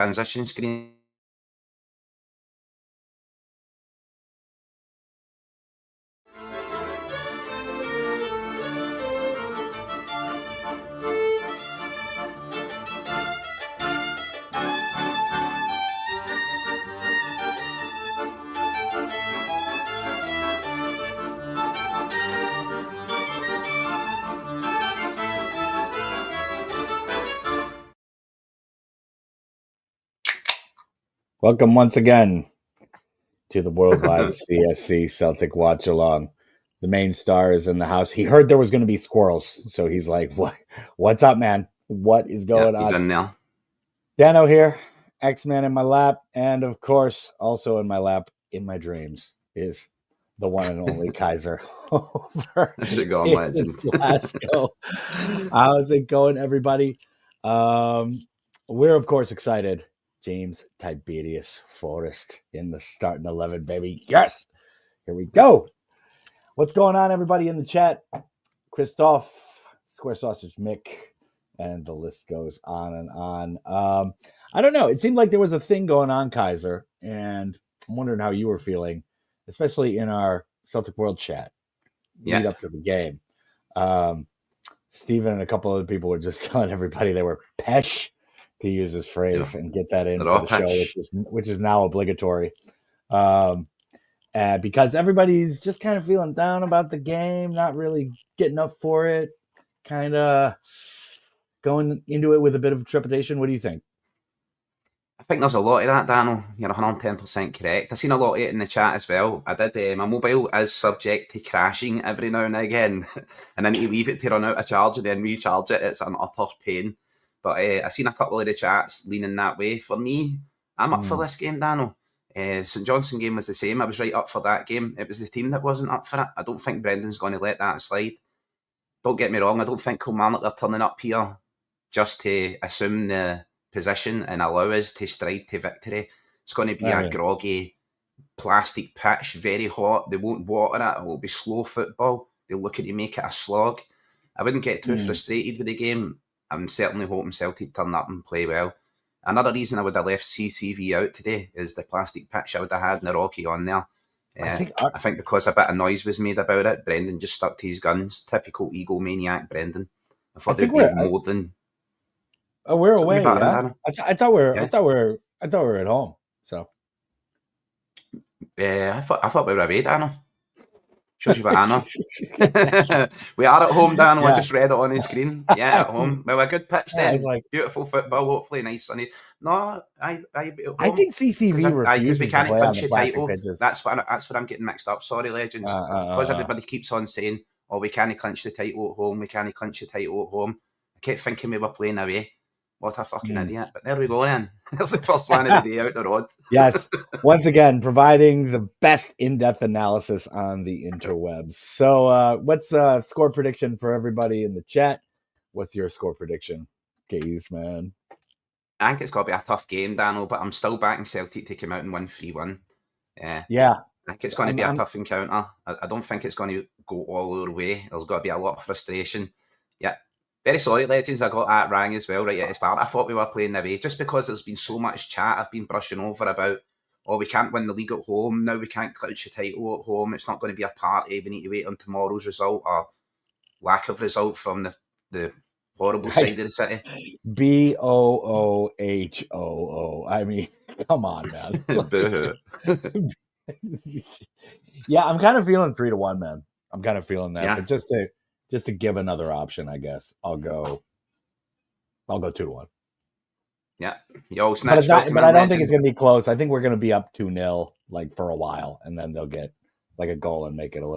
transition screen. Welcome once again to the worldwide CSC Celtic Watchalong. The main star is in the house. He heard there was going to be squirrels, so he's like, What's up, man? What is going on?" He's in there. Danno here, X-Man in my lap, and of course, also in my lap, in my dreams, is the one and only Keiser. How's it going, legend? Glasgow. How's it going, everybody? We're, of course, excited. James Tiberius Forrest in the starting 11, baby. Yes! Here we go. What's going on, everybody in the chat? Christoph, Square Sausage Mick, and the list goes on and on. I don't know. It seemed like there was a thing going on, Keiser, and I'm wondering how you were feeling, especially in our Celtic World chat lead up to the game. Stephen and a couple other people were just telling everybody they were pesh, to use his phrase, and get that in for the show, which is now obligatory. Because everybody's just kind of feeling down about the game, not really getting up for it, kind of going into it with a bit of trepidation. What do you think? I think there's a lot of that, Danno. You're 110% correct. I've seen a lot of it in the chat as well. I did. My mobile is subject to crashing every now and again, and I need to leave it to run out of charge and then recharge it. It's an utter pain. But I've seen a couple of the chats leaning that way. For me, I'm up for this game, Danno. St Johnstone game was the same. I was right up for that game. It was the team that wasn't up for it. I don't think Brendan's going to let that slide. Don't get me wrong. I don't think Kilmarnock are turning up here just to assume the position and allow us to stride to victory. It's going to be a groggy plastic pitch, very hot. They won't water it. It will be slow football. They're looking to make it a slog. I wouldn't get too frustrated with the game. I'm certainly hoping Celtic turn up and play well. Another reason I would have left CCV out today is the plastic pitch I would have had and the Rocky on there. I think because a bit of noise was made about it, Brendan just stuck to his guns. Typical egomaniac Brendan. I thought there'd be more than... Oh, we're away. Yeah? I thought we were at home. So I thought we were away, Danno. Shows you what I know. We are at home, Danno. I just read it on the screen. Yeah, at home. Well, a good pitch then. Beautiful football, hopefully nice sunny. No, I think CCV refuses we can't to play clinch on the title. pitches. That's what I'm getting mixed up. Sorry, legends. Because everybody keeps on saying, "Oh, we can't clinch the title at home. We can't clinch the title at home." I kept thinking we were playing away. What a fucking idiot. But there we go then. There's the first one of the day out the road. Yes. Once again, providing the best in-depth analysis on the interwebs. So what's score prediction for everybody in the chat? What's your score prediction, Gaze, man? I think it's got to be a tough game, Danno, but I'm still backing Celtic to come out and win 3-1. Yeah. I think it's going to be a tough encounter. I don't think it's going to go all our way. There's got to be a lot of frustration. Yeah. Very sorry, legends, I got that wrong as well right at the start. I thought we were playing away just because there's been so much chat I've been brushing over about, we can't win the league at home, now we can't clinch the title at home, it's not going to be a party, we need to wait on tomorrow's result or lack of result from the horrible side of the city. BOOHOO. I mean, come on, man. Yeah, I'm kind of feeling 3-1, man. I'm kind of feeling that, but just to give another option, I guess I'll go 2-1. Yeah, but I don't think it's going to be close. I think we're going to be up 2-0 like for a while, and then they'll get like a goal and make it a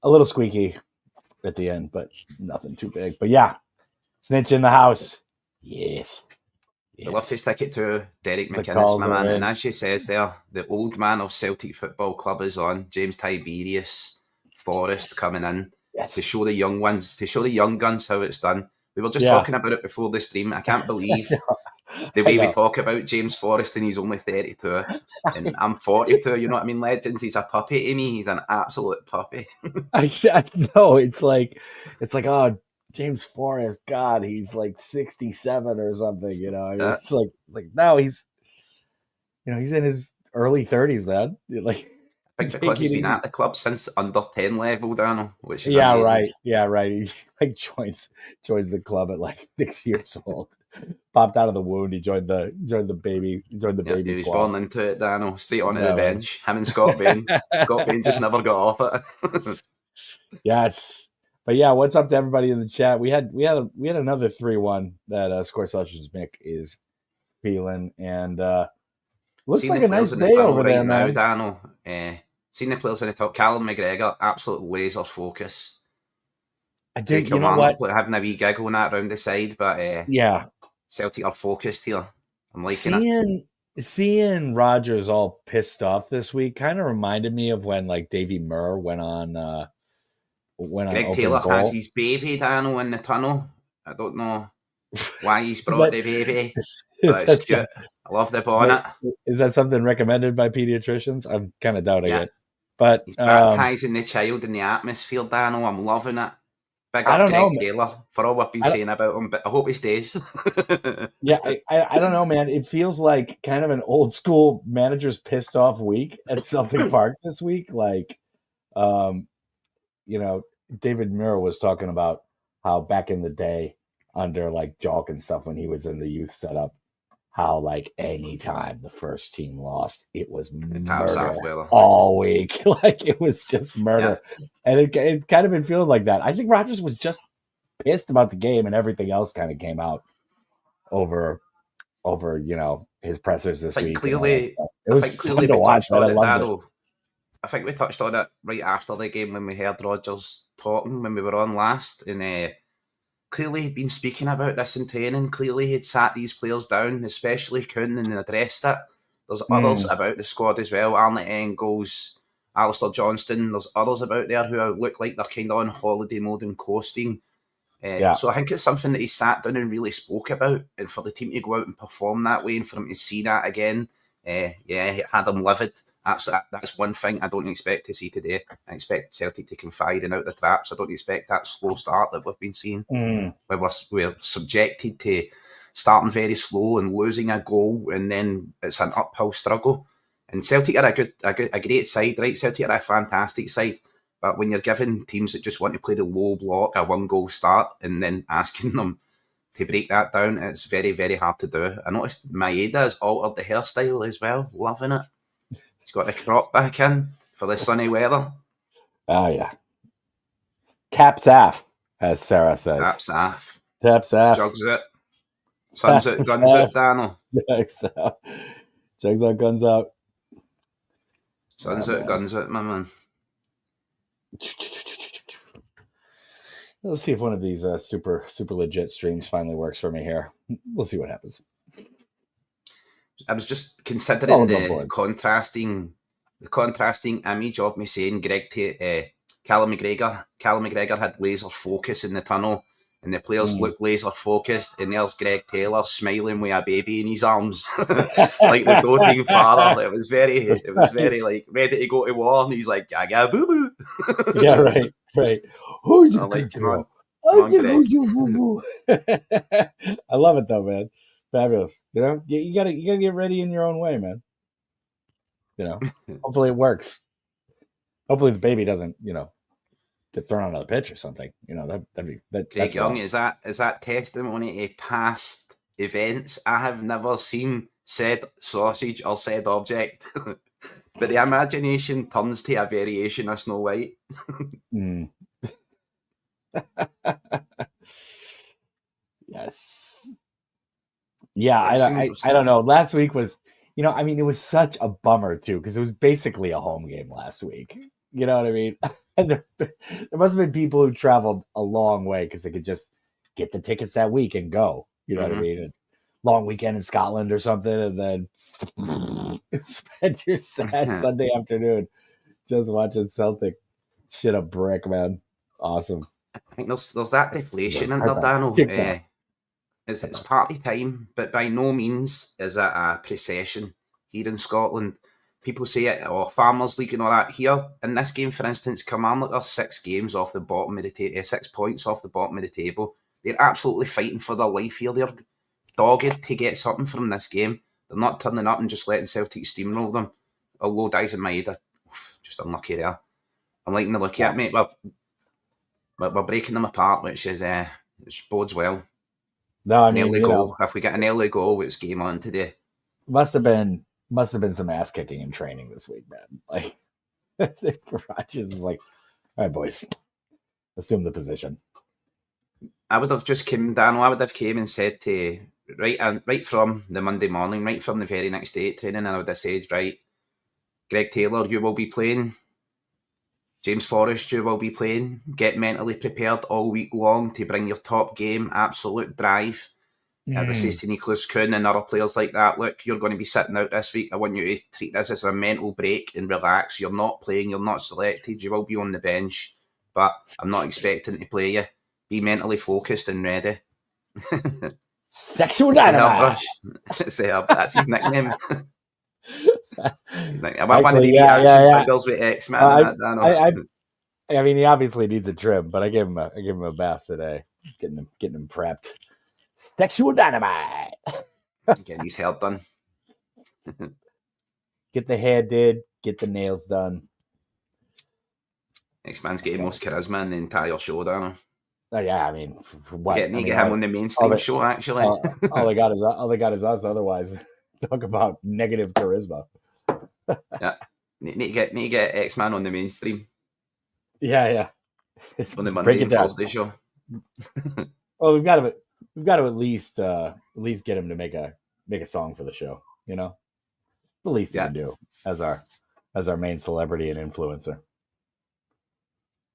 little squeaky at the end, but nothing too big. But yeah, snitch in the house. Yes. The left his ticket to Derek McInnes, my man, and as she says there, the old man of Celtic Football Club is on. James Tiberius Forrest coming in. Yes. To show the young ones, to show the young guns how it's done. We were just talking about it before the stream. I can't believe the way we talk about James Forrest and he's only 32 and I'm 42, you know what I mean, legends? He's a puppy to me. He's an absolute puppy. I know. It's like, oh, James Forrest, God, he's like 67 or something. You know, I mean, I it's like no, he's he's in his early 30s, man. Like, think take because he's it been easy. at the club since under 10 level, Danno, which is Yeah, amazing. right. Yeah, right. He like joins the club at like 6 years old. Popped out of the wound. He joined the Yeah, baby he was squad. born into it, Danno, straight onto the No man. bench. Him and Scott Bain. Scott Bain just never got off it. Yes. But yeah, what's up to everybody in the chat? We had another 3-1 that Squirrels Mick is feeling, and looks Seeing like the a players nice in the day tunnel over right there, now, man. Danno. Seeing the players in the top. Callum McGregor, absolute laser focus. I do. Take You your know man what? up, like, having a wee giggle and that round the side, but Yeah, Celtic are focused here. I'm liking it. seeing Rogers all pissed off this week kind of reminded me of when like Davy Murr went on Greg open Taylor has goal. his baby, Danno, in the tunnel. I don't know why he's Is brought that the baby, is but it's that cute. I love the that bonnet. is that something recommended by pediatricians? I'm kind of doubting Yeah, it, but he's baptising the child in the atmosphere, Danno. I'm loving it. Big I up don't know. Greg Taylor for all we've been I, saying about him, but I hope he stays. Yeah, I don't know, man. It feels like kind of an old school manager's pissed off week at Celtic Park this week. Like, um, you know, David Muir was talking about how back in the day under like Jalk and stuff when he was in the youth setup, how like anytime the first team lost, it was The tap's murder off, Weather. all week. Like it was just Yeah, murder. And it's kind of been feeling like that. I think Rogers was just pissed about the game and everything else kind of came out over his pressers this week and all that stuff. It I was think fun clearly to we watch, touched man. I on it, loved it. Darryl. I think we touched on it right after the game when we heard Rodgers talking when we were on last, and clearly he'd been speaking about this in training. Clearly he'd sat these players down, especially Kuhn, and addressed it. There's others Mm, about the squad as well. Arnott Engels, Alistair Johnston. There's others about there who look like they're kind of on holiday mode and coasting. yeah. So I think it's something that he sat down and really spoke about, and for the team to go out and perform that way, and for him to see that again, it had him livid. That's one thing I don't expect to see today. I expect Celtic to come firing out the traps. I don't expect that slow start that we've been seeing, Mm, where we're subjected to starting very slow and losing a goal, and then it's an uphill struggle. And Celtic are a great side, right? Celtic are a fantastic side. But when you're giving teams that just want to play the low block a 1 goal start and then asking them to break that down, it's very, very hard to do. I noticed Maeda has altered the hairstyle as well. Loving it. He's got the crop back in for the sunny weather. oh yeah. Taps off, as Sarah says. Taps off. Taps off. Jugs it. Sun's out, Taps guns off. out, Danno. Jugs out. Jugs out, guns out. Oh, Sun's out, man. guns out, my man. Let's see if one of these super legit streams finally works for me here. We'll see what happens. I was just Oh, considering we're going forward. the contrasting image of me saying Callum McGregor had laser focus in the tunnel, and the players Mm. look laser focused, and there's Greg Taylor smiling with a baby in his arms, like the doting father. It was very like ready to go to war, and he's like gaga boo boo. Yeah, right, right. Who's a I'm like, good come on, girl? come Who's on, a Greg. good boo boo? I love it though, man. Fabulous. You gotta get ready in your own way, man. Hopefully it works. Hopefully the baby doesn't, get thrown onto the pitch or something. Craig That's Young, wrong. is that testimony to past events? I have never seen said sausage or said object, but the imagination turns to a variation of Snow White. Mm. Yes. Yeah, I've seen, I don't know. Last week was, it was such a bummer too because it was basically a home game last week. You know what I mean? And there must have been people who traveled a long way because they could just get the tickets that week and go. You know what I mean? And long weekend in Scotland or something, and then spend your sad I Sunday afternoon just watching Celtic shit a brick, man. Awesome. think there's that deflation in there, Heartburn. Dano. Big time. It's party time, but by no means is it a procession here in Scotland. people say it, Farmers League and all that. Here, in this game, for instance, Kilmarnock are 6 games off the bottom of the table, 6 points off the bottom of the table. They're absolutely fighting for their life here. They're dogged to get something from this game. They're not turning up and just letting Celtic steamroll them. Although Dies in my head, just unlucky there. I'm liking the look at it, mate. We're breaking them apart, which bodes well. No, I an mean, early goal. If we get an early goal, it's game on today. Must have been some ass kicking in training this week, man. Like, Rogers is like, all right, boys, assume the position. I would have just came, Danno, I would have came and said to, right from the Monday morning, right from the very next day at training, and I would have said, right, Greg Taylor, you will be playing. James Forrest, you will be playing. Get mentally prepared all week long to bring your top game, absolute drive. This is to Nicholas Kuhn and other players like that. Look, you're going to be sitting out this week. I want you to treat this as a mental break and relax. You're not playing. You're not selected. You will be on the bench, but I'm not expecting to play you. Be mentally focused and ready. Sexual dynamite. That's his nickname. I want to meet action figures with X-Man. I mean, he obviously needs a trim, but I gave him a bath today, getting him prepped. Sexual dynamite. Getting his hair done. Get the hair did. Get the nails done. X-Man's getting most charisma in the entire show, Danno. Yeah, I mean, what? Get him on the mainstream show, actually. All they got is us. Otherwise, talk about negative charisma. Yeah, need to get X-Man on the mainstream. Yeah. On the Monday and Thursday show. Well, we've got to at least get him to make a song for the show. You know, the least he can do as our main celebrity and influencer.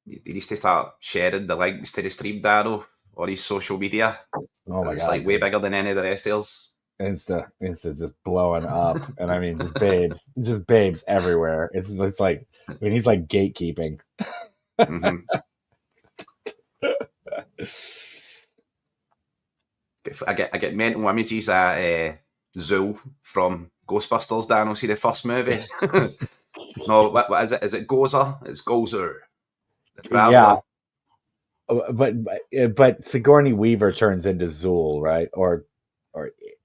He needs to start sharing the links to the stream, Danno, on his social media. Oh my God, it's like way bigger than any of the rest of us. Insta just blowing up, and I mean, just babes everywhere. It's like, I mean, he's like gatekeeping. Mm-hmm. I get mental images at Zool from Ghostbusters, Danno. See the first movie? No, what is it? Is it Gozer? It's Gozer. Yeah. But Sigourney Weaver turns into Zool, right? Or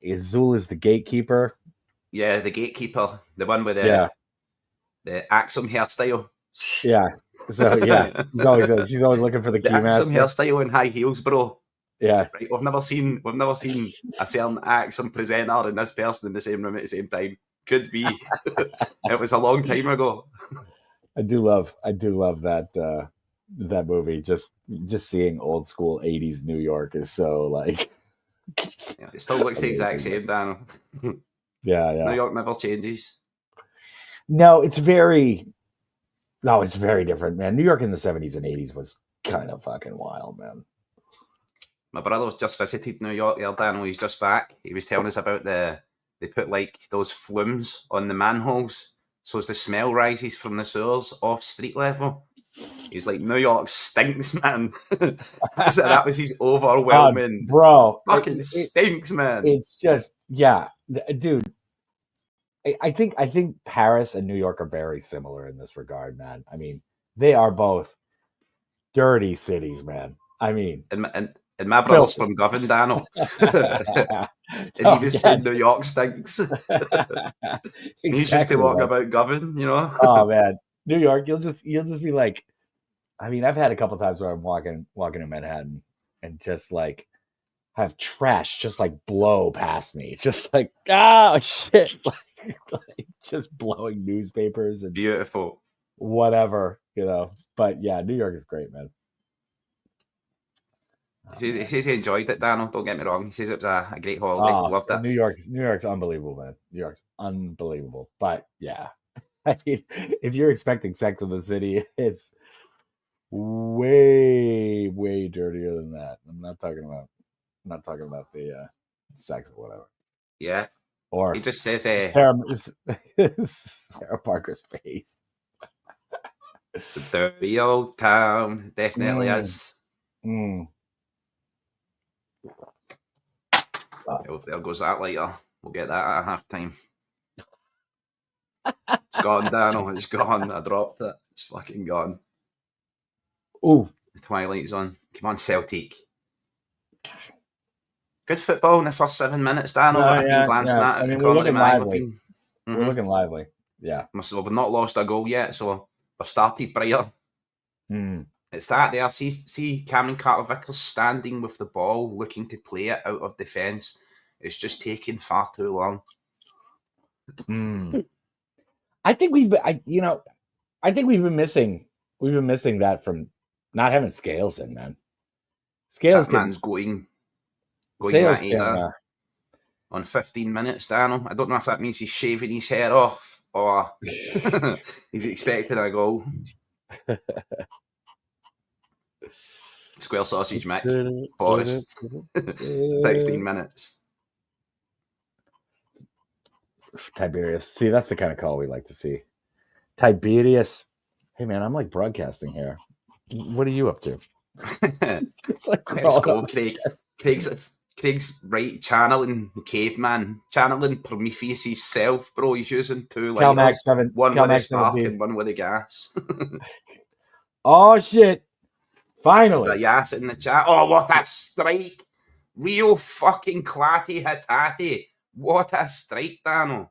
is Zool is the gatekeeper? Yeah, the gatekeeper, the one with the Axum hairstyle. Yeah. So yeah, she's always looking for the key master. Axum hairstyle and high heels, bro. Yeah. Right. We've never seen a certain Axum presenter and this person in the same room at the same time. Could be. It was a long time ago. I do love that that movie. Just seeing old school 80s New York is so like. Yeah, it still looks the exact same, Dan. Yeah. New York never changes. No, it's very different, man. New York in the 70s and 80s was kind of fucking wild, man. My brother just visited New York the other day, and he's just back. He was telling us about they put like those flumes on the manholes, so as the smell rises from the sewers off street level. He was like, New York stinks, man. So that was his overwhelming. Bro, fucking stinks, man. It's just, yeah, dude. I think Paris and New York are very similar in this regard, man. I mean, they are both dirty cities, man. I mean, and my brother's from Govan, Danno. And he was saying New York stinks. Exactly, he's just walking about Govan, you know. Oh man, New York, you'll just be like, I mean, I've had a couple times where I'm walking in Manhattan and just like have trash just like blow past me, just like shit, like just blowing newspapers and beautiful, whatever, you know. But yeah, New York is great, man. He says he enjoyed it, Danno. Don't get me wrong. He says it was a great holiday. Loved it. New York's unbelievable, man. New York's unbelievable. But yeah, I mean, if you're expecting Sex in the City, it's way, way dirtier than that. I'm not talking about the sex or whatever. Yeah. Or he just says Sarah Parker's face. It's a dirty old town. Definitely is. There goes that later. We'll get that at half time. It's gone, Danno. It's gone. I dropped it. It's fucking gone. Ooh. The Twilight's on. Come on, Celtic. Good football in the first 7 minutes, Danno, that I've been glancing at I mean, the we're corner of looking my eye. lively. We're looking lively. Yeah. We've not lost a goal yet, so we've started brighter. It's that there. See Cameron Carter-Vickers standing with the ball, looking to play it out of defence. It's just taking far too long. I think we've been missing that from not having Scales in, man. Scales that man's going Scales can, on 15 minutes, Danno. I don't know if that means he's shaving his hair off or he's expecting a goal. Square sausage Mick, Forest. 16 minutes. Tiberius. See, that's the kind of call we like to see. Tiberius. Hey, man, I'm like broadcasting here. What are you up to? It's like let's go, Craig. Craig's right channeling the caveman, channeling Prometheus' self, bro. He's using two lighters, one with the spark and one with the gas. Oh, shit. Finally. There's a yes in the chat. Oh, what a strike. Real fucking clatty hitatty. What a strike, Danno.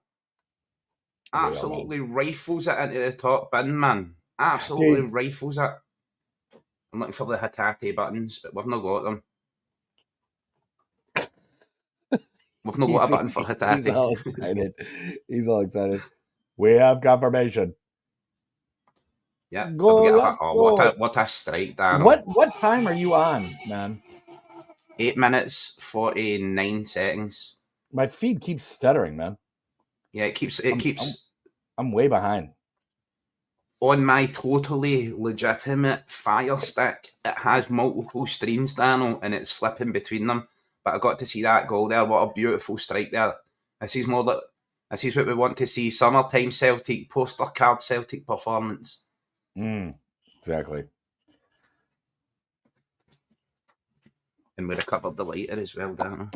Absolutely rifles it into the top bin, man. Absolutely rifles it. I'm looking for the hitatty buttons, but we've not got them. We've not got a button for hitatty. He's all excited. He's all excited. We have confirmation. Yeah. What a strike, Danno. What time are you on, man? 8 minutes, 49 seconds. My feed keeps stuttering, man. Yeah, it keeps. I'm way behind. On my totally legitimate Fire Stick, it has multiple streams, Danno, and it's flipping between them. But I got to see that goal there. What a beautiful strike there. This is what we want to see. Summertime Celtic, poster card Celtic performance. Exactly. And we recovered the lighter as well, Danno.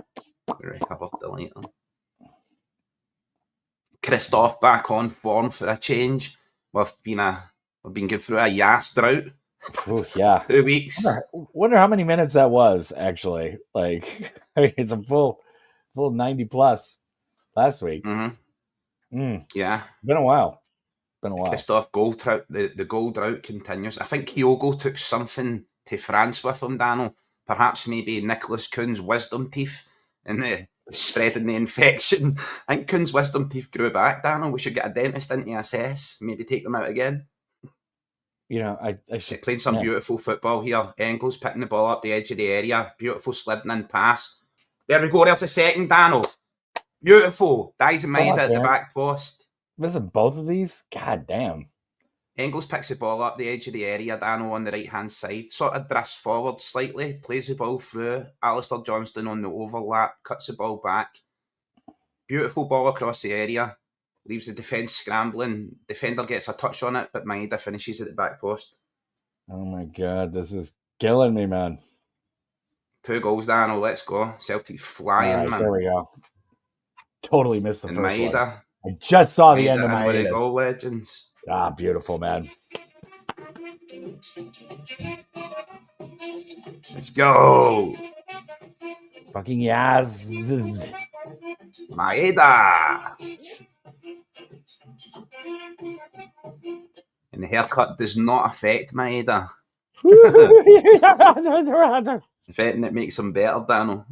We recovered the lighter. Christoph back on form for a change. We've been going through a Yas drought. Ooh, yeah. 2 weeks. Wonder how many minutes that was, actually. Like, I mean, it's a full 90 plus last week. Yeah. Been a while. Christoph goal drought. The goal drought continues. I think Kyogo took something to France with him, Danno. Perhaps maybe Nicholas Kuhn's wisdom teeth and spreading the infection. I think Kuhn's wisdom teeth grew back, Danno. We should get a dentist in to assess. Maybe take them out again. You know, I should playing some beautiful football here. Engels picking the ball up the edge of the area. Beautiful sliding in pass. There we go. There's a second, Danno. Beautiful. Dies in mind at the back post. Listen, both of these? God damn. Engels picks the ball up the edge of the area, Danno on the right-hand side. Sort of drifts forward slightly. Plays the ball through. Alistair Johnston on the overlap. Cuts the ball back. Beautiful ball across the area. Leaves the defence scrambling. Defender gets a touch on it, but Maeda finishes at the back post. Oh my God, this is killing me, man. 2 goals, Danno. Let's go. Celtic flying, man. There we go. Totally missed the and first Maeda, one. I just saw the Maeda end of Maeda's. Goal legends. Ah, beautiful, man. Let's go. Fucking yes. Maeda. And the haircut does not affect Maeda. If anything, it makes him better, Danno.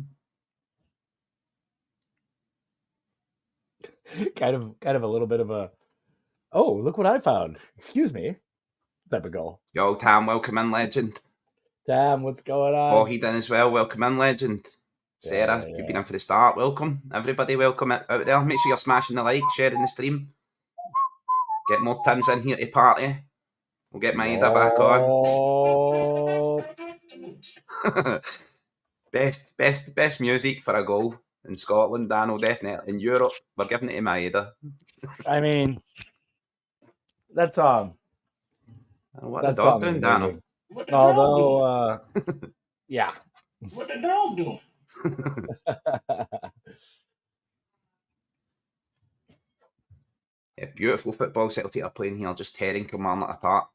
Kind of a little bit of a, oh, look what I found. Excuse me. Type of goal. Yo, Tam, welcome in, legend. Tam, what's going on? Boheed in as well, welcome in, legend. Sarah, you've been in for the start, welcome. Everybody, welcome out there. Make sure you're smashing the like, sharing the stream. Get more Tims in here to party. We'll get Maeda back on. best music for a goal in Scotland, Danno, definitely. In Europe, we're giving it to Maeda. I mean, that's what the dog doing, Danno? Although, yeah. What the dog doing? Yeah, beautiful football Celtic are playing here, just tearing Kilmarnock apart.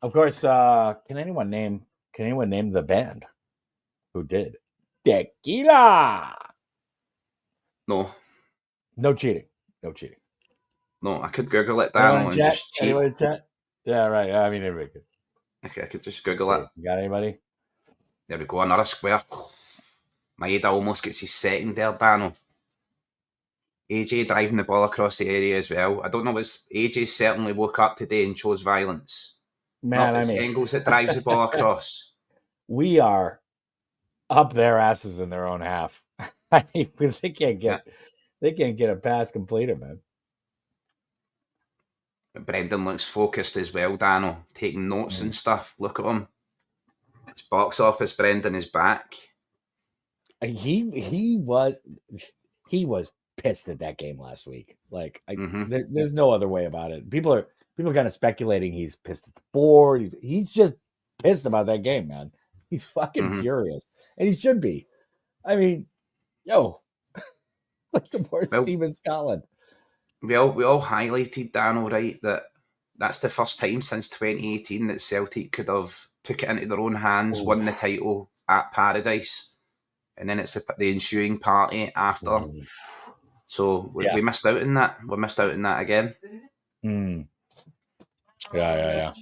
Of course, can anyone name the band who did Tequila? No, No cheating. No cheating. no, I could Google it, Anyone in Danno, and chat? just cheat. Anyone in chat? Yeah, right. I mean, everybody could. I could just Google it. You got anybody? There we go, another square. Maeda almost gets his second there, Danno. AJ driving the ball across the area as well. I don't know what's AJ certainly woke up today and chose violence. Man, It's Engels that drives the ball across. We are up their asses in their own half. I mean, they can't get a pass completed, man. But Brendan looks focused as well, Danno, taking notes and stuff. Look at him. It's box office. Brendan is back. He was pissed at that game last week. Like, there's no other way about it. People are kind of speculating he's pissed at the board. He's just pissed about that game, man. He's fucking furious, and he should be. I mean, like the worst team in Scotland. We all highlighted, Danno, right, that's the first time since 2018 that Celtic could have took it into their own hands, won the title at Paradise, and then it's the ensuing party after. So we missed out on that. We missed out on that again. Yeah.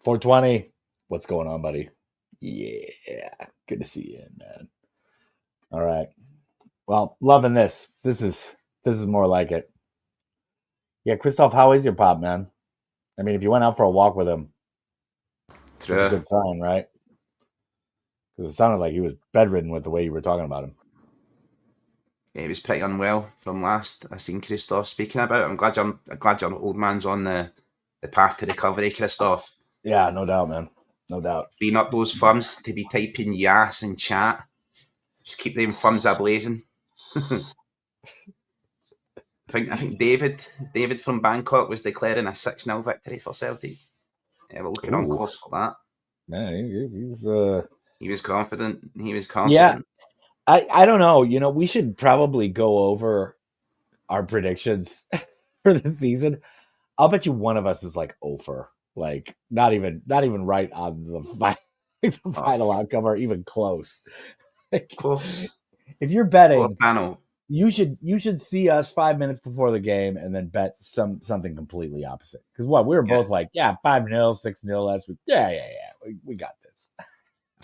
420. What's going on, buddy? Yeah. Good to see you, man. All right. Well, loving this. This is more like it. Yeah, Christoph, how is your pop, man? I mean, if you went out for a walk with him, that's a good sign, right? Because it sounded like he was bedridden with the way you were talking about him. Yeah, he was pretty unwell from last I seen Christoph speaking about. I'm glad your old man's on the path to recovery, Christoph. Yeah, no doubt, man. No doubt. Freeing up those thumbs to be typing yes in chat. Just keep them thumbs a-blazing. I think David from Bangkok was declaring a 6-0 victory for Celtic. Yeah, we're looking on close for that. Man, he was confident. Yeah, I don't know. You know, we should probably go over our predictions for the season. I'll bet you one of us is like over, like not even right on the final outcome or even close. Close. If you're betting, you should see us 5 minutes before the game and then bet something completely opposite. Because we were both like, 5-0, 6-0 last week. Yeah, we got this.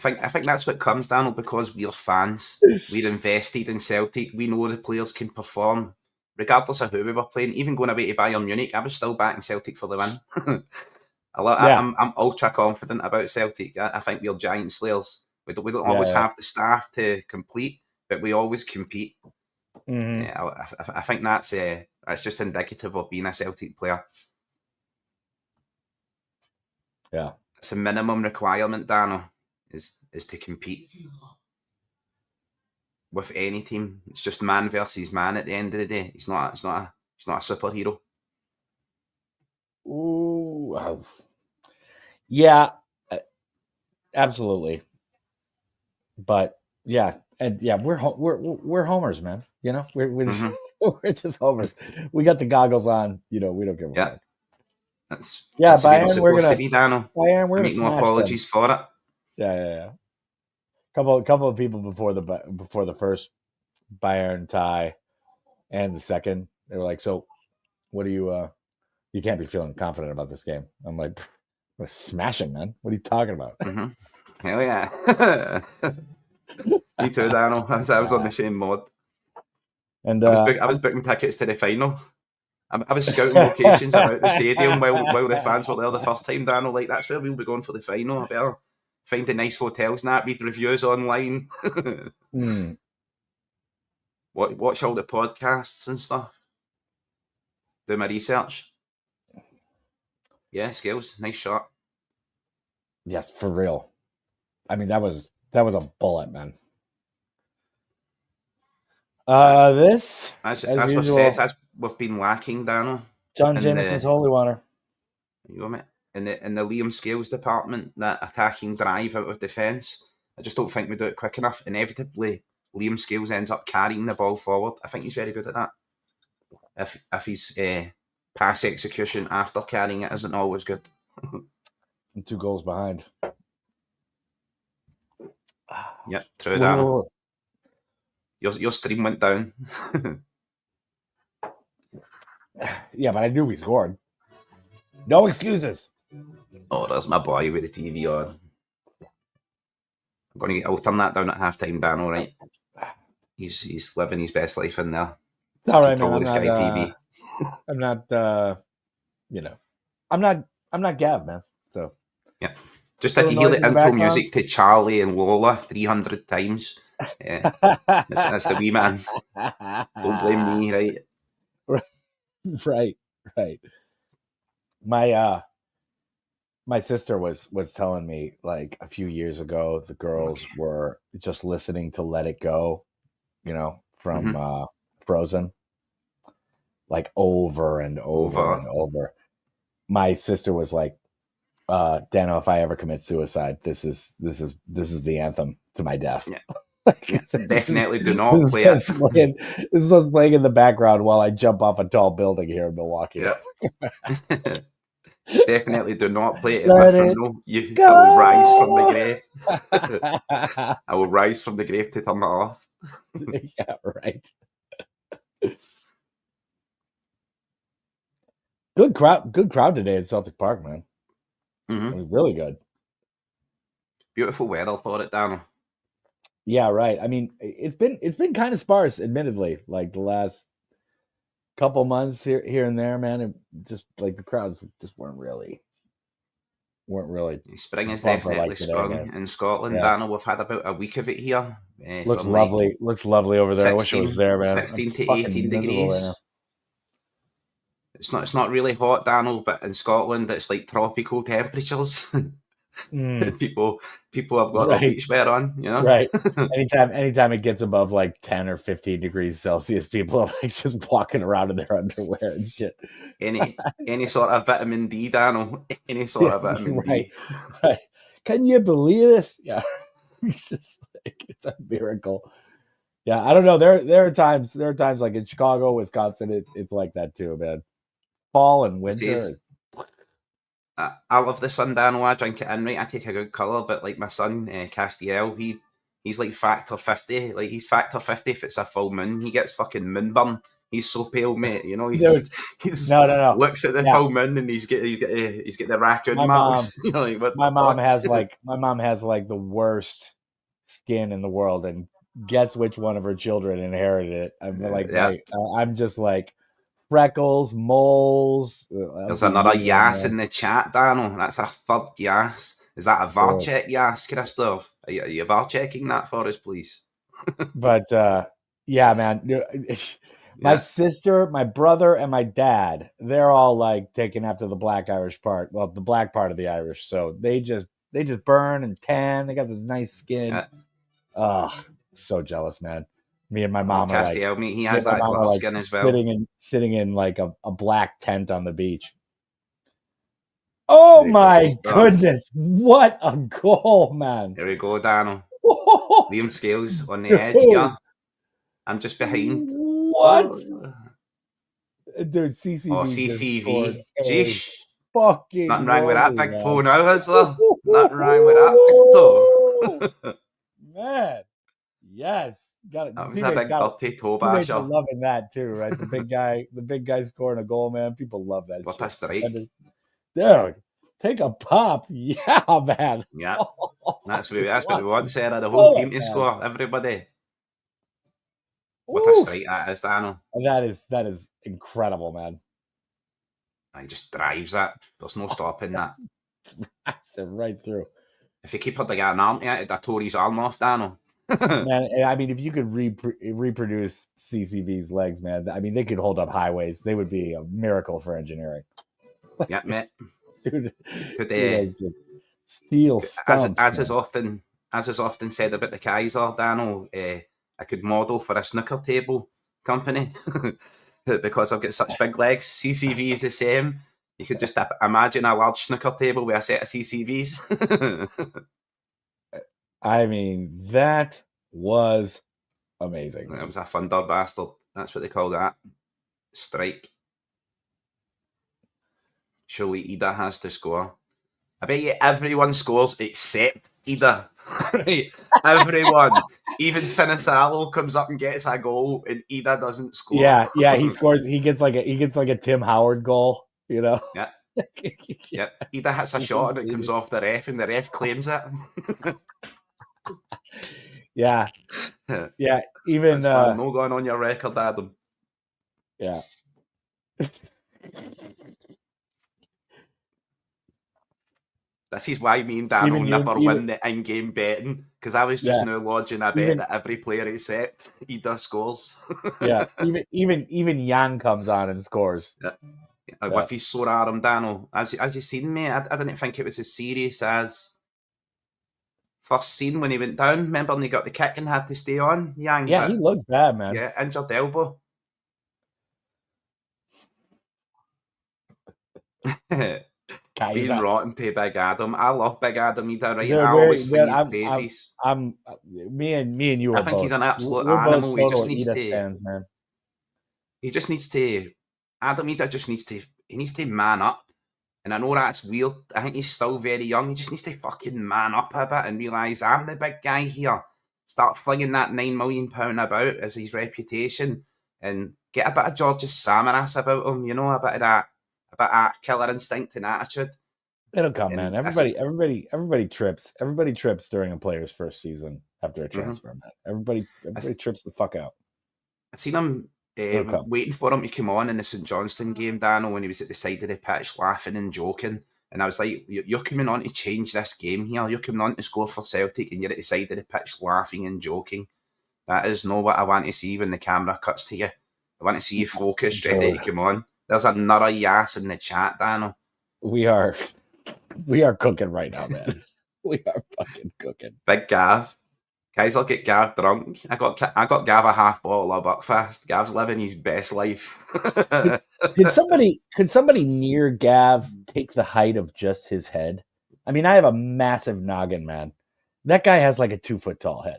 I think that's what comes down because we're fans. We're invested in Celtic. We know the players can perform, regardless of who we were playing. Even going away to Bayern Munich, I was still backing Celtic for the win. I'm ultra confident about Celtic. I think we're giant slayers. We don't always have the staff to complete, but we always compete. Yeah, I think that's just indicative of being a Celtic player. Yeah, it's a minimum requirement, Danno, is to compete with any team. It's just man versus man. At the end of the day, he's not a superhero. Ooh, yeah, absolutely. But we're homers, man. You know, we're just, we're just homers. We got the goggles on. You know, we don't give a fuck. That's Bayern, we're gonna to be, Danno. Bayern, we're make no apologies for it. Yeah. Couple of people before the first Bayern tie and the second, they were like, "So, what do you can't be feeling confident about this game?" I'm like, "We're smashing, man. What are you talking about?" Hell yeah. Me too, Danno. I was on the same mod. And I was booking tickets to the final. I was scouting locations about the stadium while the fans were there the first time, Danno. Like, that's where we'll be going for the final. I better find the nice hotels and that, read reviews online. Watch all the podcasts and stuff. Do my research. Yeah, Scales, nice shot. Yes, for real. I mean, that was a bullet, man. This as usual, as we've been lacking, Danno. John Jameson's holy water. You know, mate. in the Liam Scales department, that attacking drive out of defence. I just don't think we do it quick enough. Inevitably, Liam Scales ends up carrying the ball forward. I think he's very good at that. If his pass execution after carrying it isn't always good. 2 goals behind. Yep, true that. Your stream went down. Yeah, but I knew we scored. No excuses. Oh, there's my boy with the TV on. I'll turn that down at halftime, Danno, right? He's living his best life in there. It's all right, man. I'm not Gav, man. So yeah, just had to hear the intro music to Charlie and Lola 300 times. Yeah, that's the wee man. Don't blame me, right? Right. My sister was telling me, like, a few years ago, the girls were just listening to "Let It Go," from Frozen, like over and over and over. My sister was like, "Danno, if I ever commit suicide, this is the anthem to my death." Yeah. Definitely do not play it. This is what's playing in the background while I jump off a tall building here in Milwaukee. Yeah. Definitely do not play it in my funeral. I will rise from the grave. I will rise from the grave to turn it off. Yeah, right. Good crowd today at Celtic Park, man. Mm-hmm. It was really good. Beautiful weather for it, Danno. Yeah, right. I mean, it's been kind of sparse, admittedly, like the last couple months here and there, man. It just, like, the crowds just weren't really. Spring is definitely sprung in Scotland, yeah. Danno. We've had about a week of it here. Looks lovely. Looks lovely over there. 16, I wish it was there, man. 16 to 18 degrees. Right, it's not really hot, Danno, but in Scotland it's like tropical temperatures. People have got their beach wear on, Right. Anytime it gets above like 10 or 15 degrees Celsius, people are like just walking around in their underwear and shit. Any sort of vitamin D, Danno. Any sort of vitamin D. Right. Can you believe this? Yeah. It's just like, it's a miracle. Yeah, I don't know. There are times like in Chicago, Wisconsin, it's like that too, man. Fall and winter. I love the sun, Danno. I drink it in, right? I take a good colour, but like my son, Castiel, he's like factor 50. Like, he's factor 50 if it's a full moon. He gets fucking moonburn. He's so pale, mate. He's no. Looks at the full moon and he's got the raccoon marks. My mom has like the worst skin in the world, and guess which one of her children inherited it? I'm just like, freckles, moles. There's another Yas in the chat, Danno. That's a third Yas. Is that a VAR check, Yas, Christoph? Are you VAR checking that for us, please? But yeah, man. My sister, my brother, and my dad, they're all like taken after the black Irish part. Well, the black part of the Irish. So they just burn and tan. They got this nice skin. So jealous, man. Me and my mom are like, he has that glitter skin as well. Sitting in like a black tent on the beach. Oh my goodness! What a goal, man! Here we go, Danno. Liam Scales on the edge, yeah. I'm just behind. What? Dude, CCV. Oh, CCV. Jeez. Fucking nothing wrong with that big toe now, is there? Nothing wrong with that big toe. Man, yes. That was a big dirty toe basher. Loving that too, right? The big guy scoring a goal, man. People love that. What a strike! Dude, take a pop, yeah, man. Yeah, that's what we want, Sarah. The whole team to score, everybody. What a strike that is, Danno. That is incredible, man. He just drives that. There's no stopping that. Drives it right through. If he keep the guy an arm, I tore his arm off, Danno. Man, I mean, if you could reproduce CCV's legs, man, I mean, they could hold up highways. They would be a miracle for engineering. Yeah, mate. Dude, just steel stumps, as is often said about the Keiser, Danno, I could model for a snooker table company because I've got such big legs. CCV is the same. You could just imagine a large snooker table with a set of CCVs. I mean, that was amazing. It was a thunder bastard. That's what they call that. Strike. Surely Ida has to score. I bet you everyone scores except Ida. Right? Everyone. Even Sinisalo comes up and gets a goal, and Ida doesn't score. Yeah, he scores. He gets like a Tim Howard goal, you know. Yeah. Yep. Ida hits a shot and it comes off the ref, and the ref claims it. Yeah. Even no going on your record, Adam. Yeah. This is why me and Danno never win the in-game betting, because I was just now lodging a bet that every player except Ida scores. Yeah, even Yang comes on and scores. Yeah. With his sore arm, Danno, as you seen, mate, I didn't think it was as serious as first scene when he went down. Remember when he got the kick and had to stay on? Yang, yeah, he looked bad, man. Yeah, injured elbow. Being rotten to Big Adam. I love Big Adam. He done right. I always sing his praises. Me and you. I think he's an absolute animal. He just needs to. Fans, man. He just needs to. Adam Ida just needs to. He needs to man up. And I know that's weird. I think he's still very young. He just needs to fucking man up a bit and realise I'm the big guy here. Start flinging that £9 million about as his reputation, and get a bit of George's Samaras about him. You know, a bit of that killer instinct and attitude. It'll come, man. Everybody trips. Everybody trips during a player's first season after a transfer, man. Everybody trips the fuck out. I seen him waiting for him to come on in the St Johnstone game, Danno, when he was at the side of the pitch laughing and joking. And I was like, you're coming on to change this game here. You're coming on to score for Celtic and you're at the side of the pitch laughing and joking. That is not what I want to see when the camera cuts to you. I want to see you focused, ready to come on. There's another yas in the chat, Danno. We are cooking right now, man. We are fucking cooking. Big Gav. Keiser get Gav drunk. I got Gav a half bottle of Buckfast. Gav's living his best life. Could somebody near Gav take the height of just his head? I mean, I have a massive noggin, man. That guy has like a 2 foot tall head.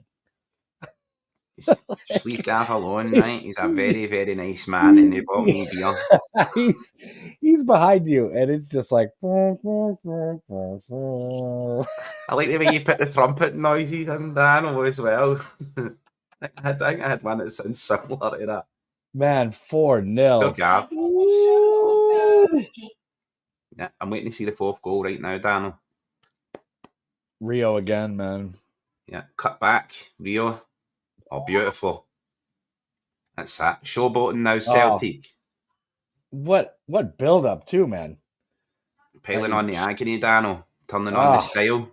Just leave Gav alone, right? He's a very, very nice man, and he bought me beer. He's behind you, and it's just like. I like the way you put the trumpet noises in, Danno, as well. I think I had one that sounds similar to that. Man, 4-0. Go Gav. Yeah, I'm waiting to see the fourth goal right now, Danno. Rio again, man. Yeah, cut back, Rio. Oh, beautiful. That's that. Showboating now, Celtic. What build up too, man? Piling on the agony, Danno. Turning on the style.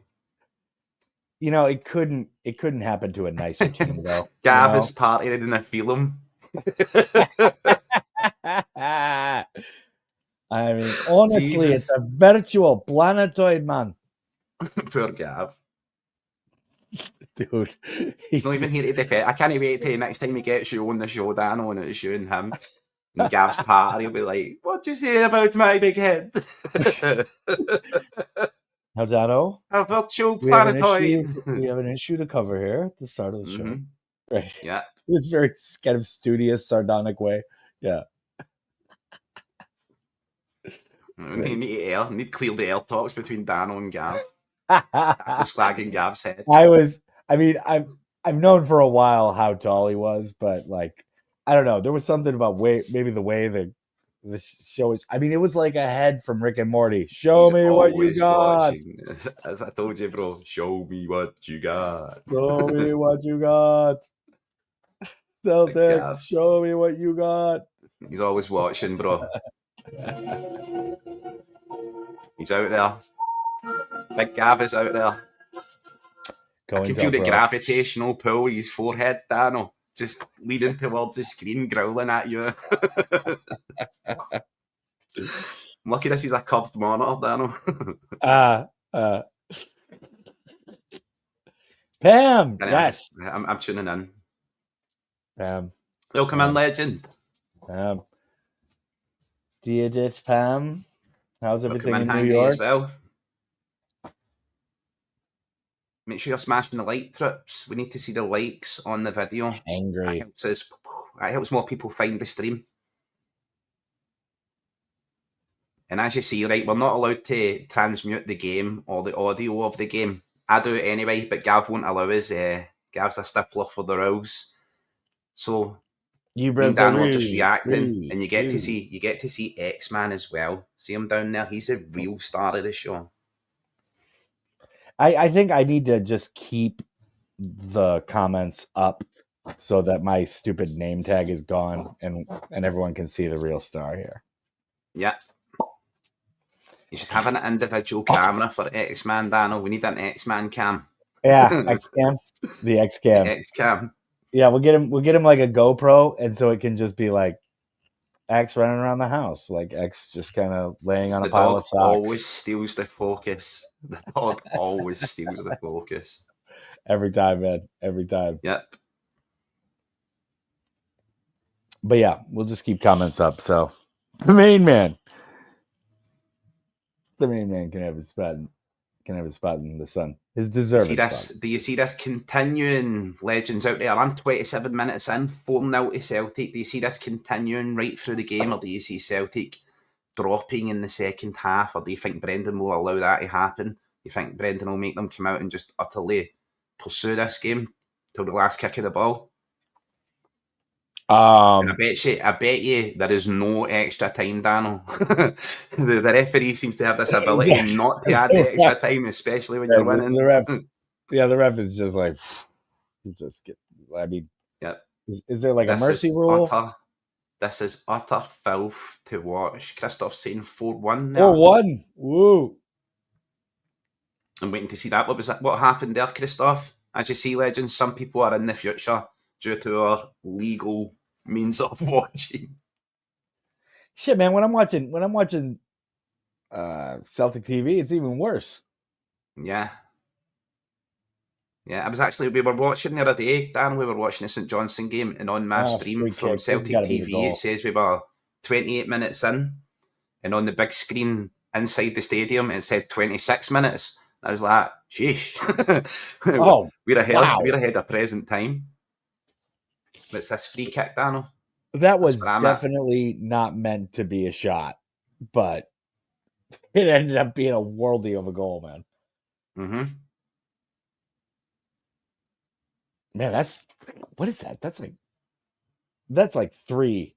You know, it couldn't happen to a nicer team, though. Gav is partying in a film. I mean, honestly, it's a virtual planetoid, man. Poor Gav. Dude. He's not even here to defend. I can't wait till next time he gets you on the show, Danno, and it's you and him. And Gav's party will be like, what do you say about my big head? Now, Danno, a virtual planetoid. We have an issue to cover here at the start of the show. Right. Yeah. This very kind of studious, sardonic way. Yeah. We need to clear the air talks between Danno and Gav. Slagging Gav's head. I've known for a while how tall he was, but like, I don't know. There was something about maybe the way the show is. I mean, it was like a head from Rick and Morty. Show me what you got. Watching. As I told you, bro. Show me what you got. Show me what you got. Celtic, show me what you got. He's always watching, bro. He's out there. Big Gav is out there. I can feel the gravitational pull with his forehead, Danno. Just leading towards the screen, growling at you. I'm lucky this is a curved monitor, Danno. Pam! Yes! I'm tuning in. Pam. Welcome in, legend. Pam. Did it, Pam? How's I'll come everything in in New handy as York? well. Make sure you're smashing the like trips. We need to see the likes on the video. That Angry. helps us. That helps more people find the stream. And as you see, right, we're not allowed to transmute the game or the audio of the game. I do it anyway, but Gav won't allow us. Gav's a stippler for the rules. So You me and broke the Dan were just rules. reacting, and Three, two. you get to see X-Man as well. See him down there? He's a real star of the show. I think I need to just keep the comments up so that my stupid name tag is gone and everyone can see the real star here. Yeah. You should have an individual camera for X-Man, Danno. We need an X-Man cam. Yeah, X cam, the X cam. X cam. Yeah, we'll get him like a GoPro, and so it can just be like X running around the house, like X just kind of laying on The a pile dog of socks. always steals the focus. The dog always steals the focus. Every time, man. Every time. Yep. But yeah, we'll just keep comments up. So the main man can have his spot. Can have his spot in the sun. His deserved spot. Do you see this continuing, legends out there? I'm 27 minutes in, 4-0 to Celtic. Do you see this continuing right through the game, or do you see Celtic dropping in the second half, or do you think Brendan will allow that to happen? You think Brendan will make them come out and just utterly pursue this game till the last kick of the ball? And I bet you there is no extra time, Danno. the referee seems to have this ability not to add the extra time, especially when you're winning. The ref is just like, just get. I mean, yep. Is there like a mercy rule? This is utter filth to watch. Christoph saying 4-1 there. 4-1. Woo. I'm waiting to see that. What happened there, Christoph? As you see, legends, some people are in the future due to our legal means of watching. Shit, man, when I'm watching Celtic TV, it's even worse. Yeah. Yeah, we were watching the other day, Dan, we were watching the St Johnstone game, and on my stream from Celtic TV, it says we were 28 minutes in, and on the big screen inside the stadium, it said 26 minutes. I was like, sheesh. We're ahead of present time. What's this free kick, Danno? That was definitely not meant to be a shot, but it ended up being a worldie of a goal, man. Mm-hmm. Man, what is that? That's like three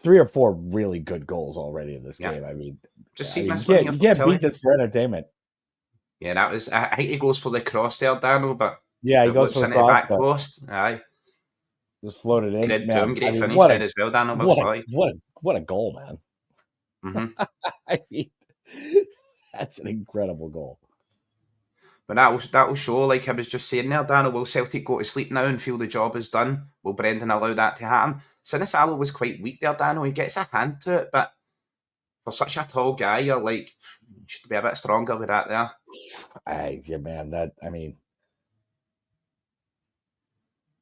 or four really good goals already in this game. I mean, you can't beat this for entertainment. Yeah, that was. I think he goes for the cross there, Danno, but yeah, he goes for the cross, back post. Aye, just floated in. Great finish there as well, Danno. What a goal, man! Mm-hmm. I mean, that's an incredible goal. But that will show, like I was just saying there, Danno, will Celtic go to sleep now and feel the job is done? Will Brendan allow that to happen? Sinisalo was quite weak there, Danno. He gets a hand to it, but for such a tall guy, you're like, you should be a bit stronger with that there.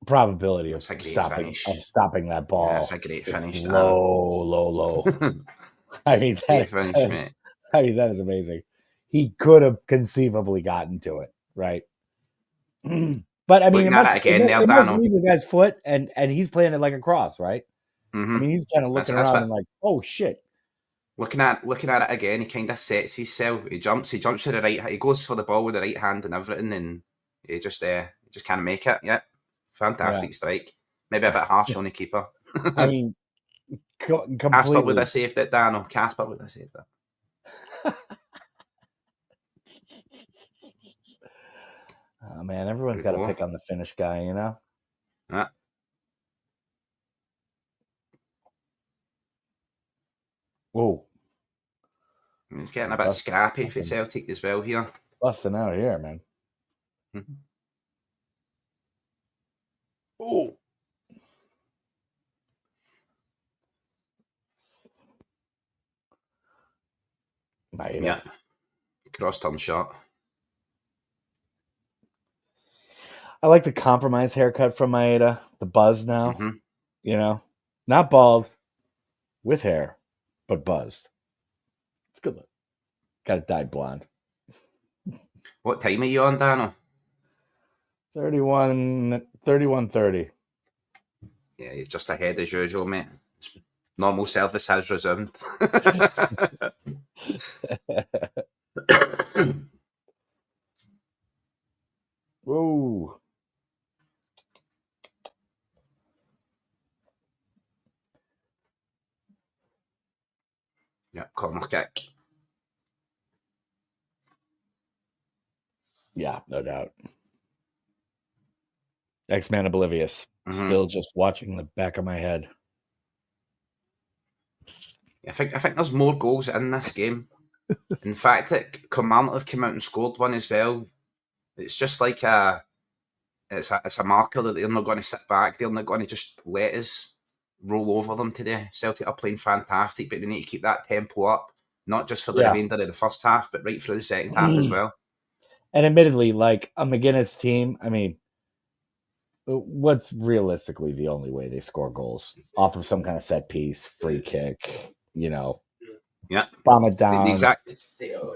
Probability of stopping that ball. Yeah, that's a great finish. Low. I mean, mate. I mean, that is amazing. He could have conceivably gotten to it, right? But I mean, it must leave the guy's foot, and he's playing it like a cross, right? Mm-hmm. I mean, he's kind of looking around and like, oh shit. Looking at it again, he kind of sets himself. He jumps with the right. He goes for the ball with the right hand and everything, and he just can't make it. Yeah, fantastic strike. Maybe a bit harsh on the keeper. I mean, completely. Casper would have saved it, Danno. Casper would have saved it. Oh man, everyone's got to pick on the Finnish guy, you know? Yeah. Whoa. It's getting a bit scrappy for Celtic as well here. Busting out here, man. Mm-hmm. Oh. Yeah. Cross-turn shot. I like the compromise haircut from Maeda. The buzz now. Mm-hmm. You know? Not bald, with hair, but buzzed. It's good look. Got it dyed blonde. What time are you on, Danno? 31:30. Yeah, you're just ahead as usual, mate. Normal service has resumed. Whoa. Yep, corner kick. Yeah, no doubt. X-Man oblivious. Mm-hmm. Still just watching the back of my head. I think there's more goals in this game. In fact, Kilmarnock have come out and scored one as well. It's just like it's a marker that they're not going to sit back. They're not going to just let us roll over them today. Celtic are playing fantastic, but they need to keep that tempo up, not just for the remainder of the first half, but right through the second half as well. And admittedly, like a McGuinness team, I mean, what's realistically the only way they score goals? Off of some kind of set piece, free kick, Yeah. bomb it down. The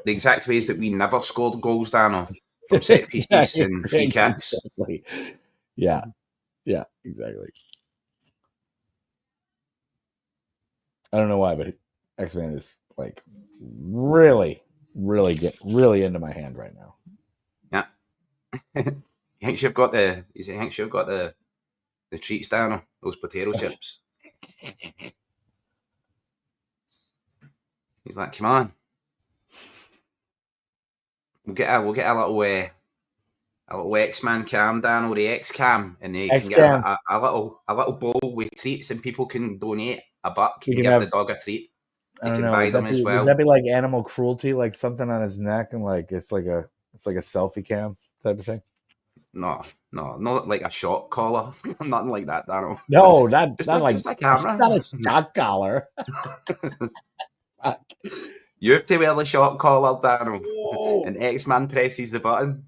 exact ways that we never scored goals, Danno, from set pieces and free kicks. Exactly. Yeah, exactly. I don't know why, but X-Man is like really into my hand right now. Yeah. He thinks you've got the treats, Danno, those potato chips. He's like, come on. We'll get a little X-Man cam, Danno, the X-cam, and they can get a little bowl with treats, and people can donate $1 and give the dog a treat. I don't know. Buy them as well. Would that be like animal cruelty, like something on his neck, and like it's like a selfie cam type of thing? No, not like a shock collar. Nothing like that, Danno. No, not like just a camera. Not a shock collar. You have to wear the shock collar, Danno. Whoa. And X-Man presses the button.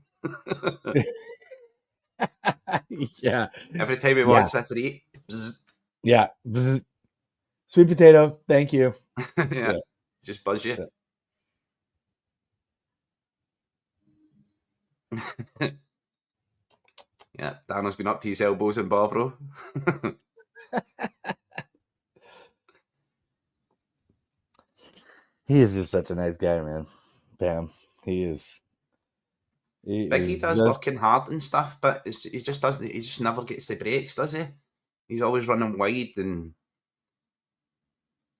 Yeah. Every time he wants a treat. Bzz. Yeah. Bzz. Sweet potato, thank you. Yeah. Just buzz you. Yeah, Danno's been up to his elbows in Barbaro. He is just such a nice guy, man. Bam. He is. Biggie does working hard and stuff, but he just never gets the breaks, does he? He's always running wide and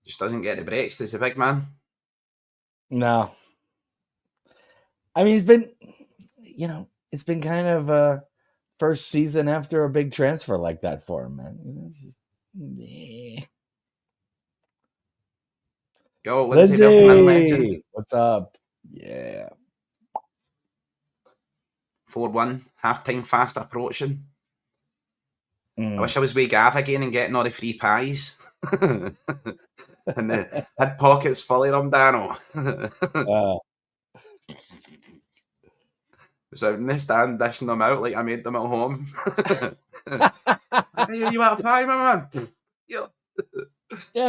just doesn't get the breaks, does the big man? No. I mean, it's been kind of a first season after a big transfer like that for him, man. Yo, Lindsay, welcome in, legend. What's up? Yeah. 4-1, half-time fast approaching. I wish I was with Gav again and getting all the free pies. And had pockets full of them, Danno. So in the stand dishing them out like I made them at home. You want a pie, my man? Yeah,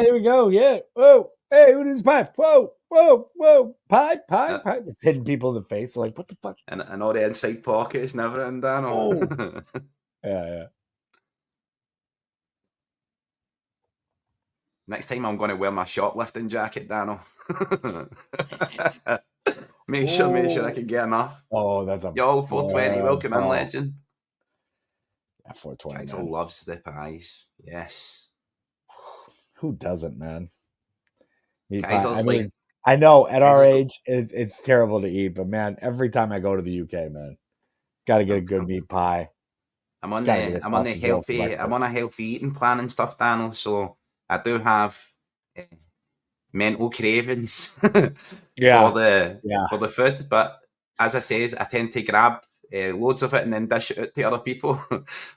here we go. Yeah. Whoa. Hey, who needs pie? Whoa. Pie. Just hitting people in the face. Like, what the fuck? And all the inside pockets and everything, Danno. Yeah. Next time I'm going to wear my shoplifting jacket, Danno. Make sure I can get enough. Oh, that's a... Yo, 420, welcome in, legend. Yeah, 420, Keiser loves the pies. Yes. Who doesn't, man? Keiser's I know at our age, it's terrible to eat, but man, every time I go to the UK, man, got to get a good meat pie. I'm on a healthy eating plan and stuff, Danno, so I do have mental cravings for the food, but as I says, I tend to grab loads of it and then dish it out to other people.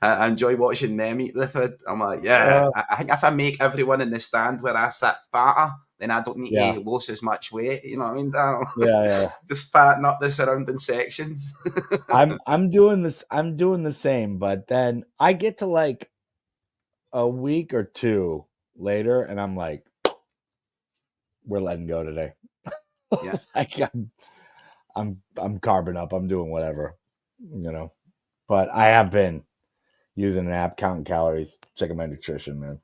I enjoy watching them eat the food. I'm like, I think if I make everyone in the stand where I sit fatter, then I don't need to lose as much weight. You know what I mean, Danno? Yeah. Just fatten up the surrounding sections. I'm doing this. I'm doing the same, but then I get to like a week or two later, and I'm like, we're letting go today. Yeah. Like I'm carbing up. I'm doing whatever, But I have been using an app, counting calories, checking my nutrition, man.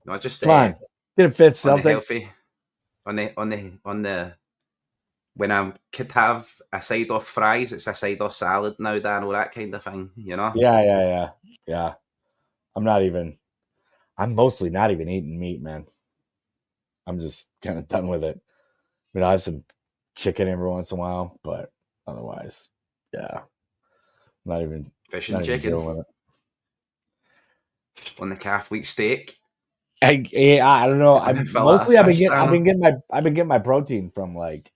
No, just Fun. Didn't fit on the Celtic. healthy, on the when I could have a side off fries, it's a side off salad now, Dan, or that kind of thing, Yeah. I'm mostly not even eating meat, man. I'm just kind of done with it. I mean, I have some chicken every once in a while, but otherwise, yeah, not even Fish and not even chicken dealing with on the Catholic steak. it. I don't know. I'm Fillet of mostly fish, Dan. I've been getting my protein from like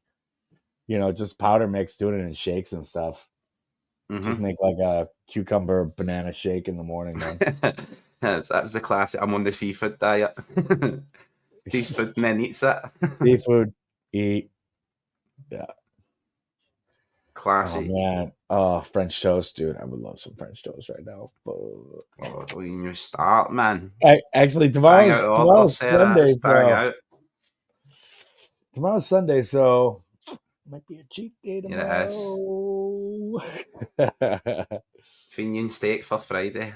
just powder mix, doing it in shakes and stuff. Just Mm-hmm. make like a cucumber banana shake in the morning, man. That's the classic. I'm on the seafood diet. Seafood and then eats it. Seafood, eat, yeah. Oh Classic. man, oh French toast, dude. I would love some French toast right now. But Oh, don't even start, man. actually, Bang out the order, tomorrow's Sarah. Sunday, Just bang so out. might be a cheat day Yeah, it is. tomorrow. Finian steak for Friday.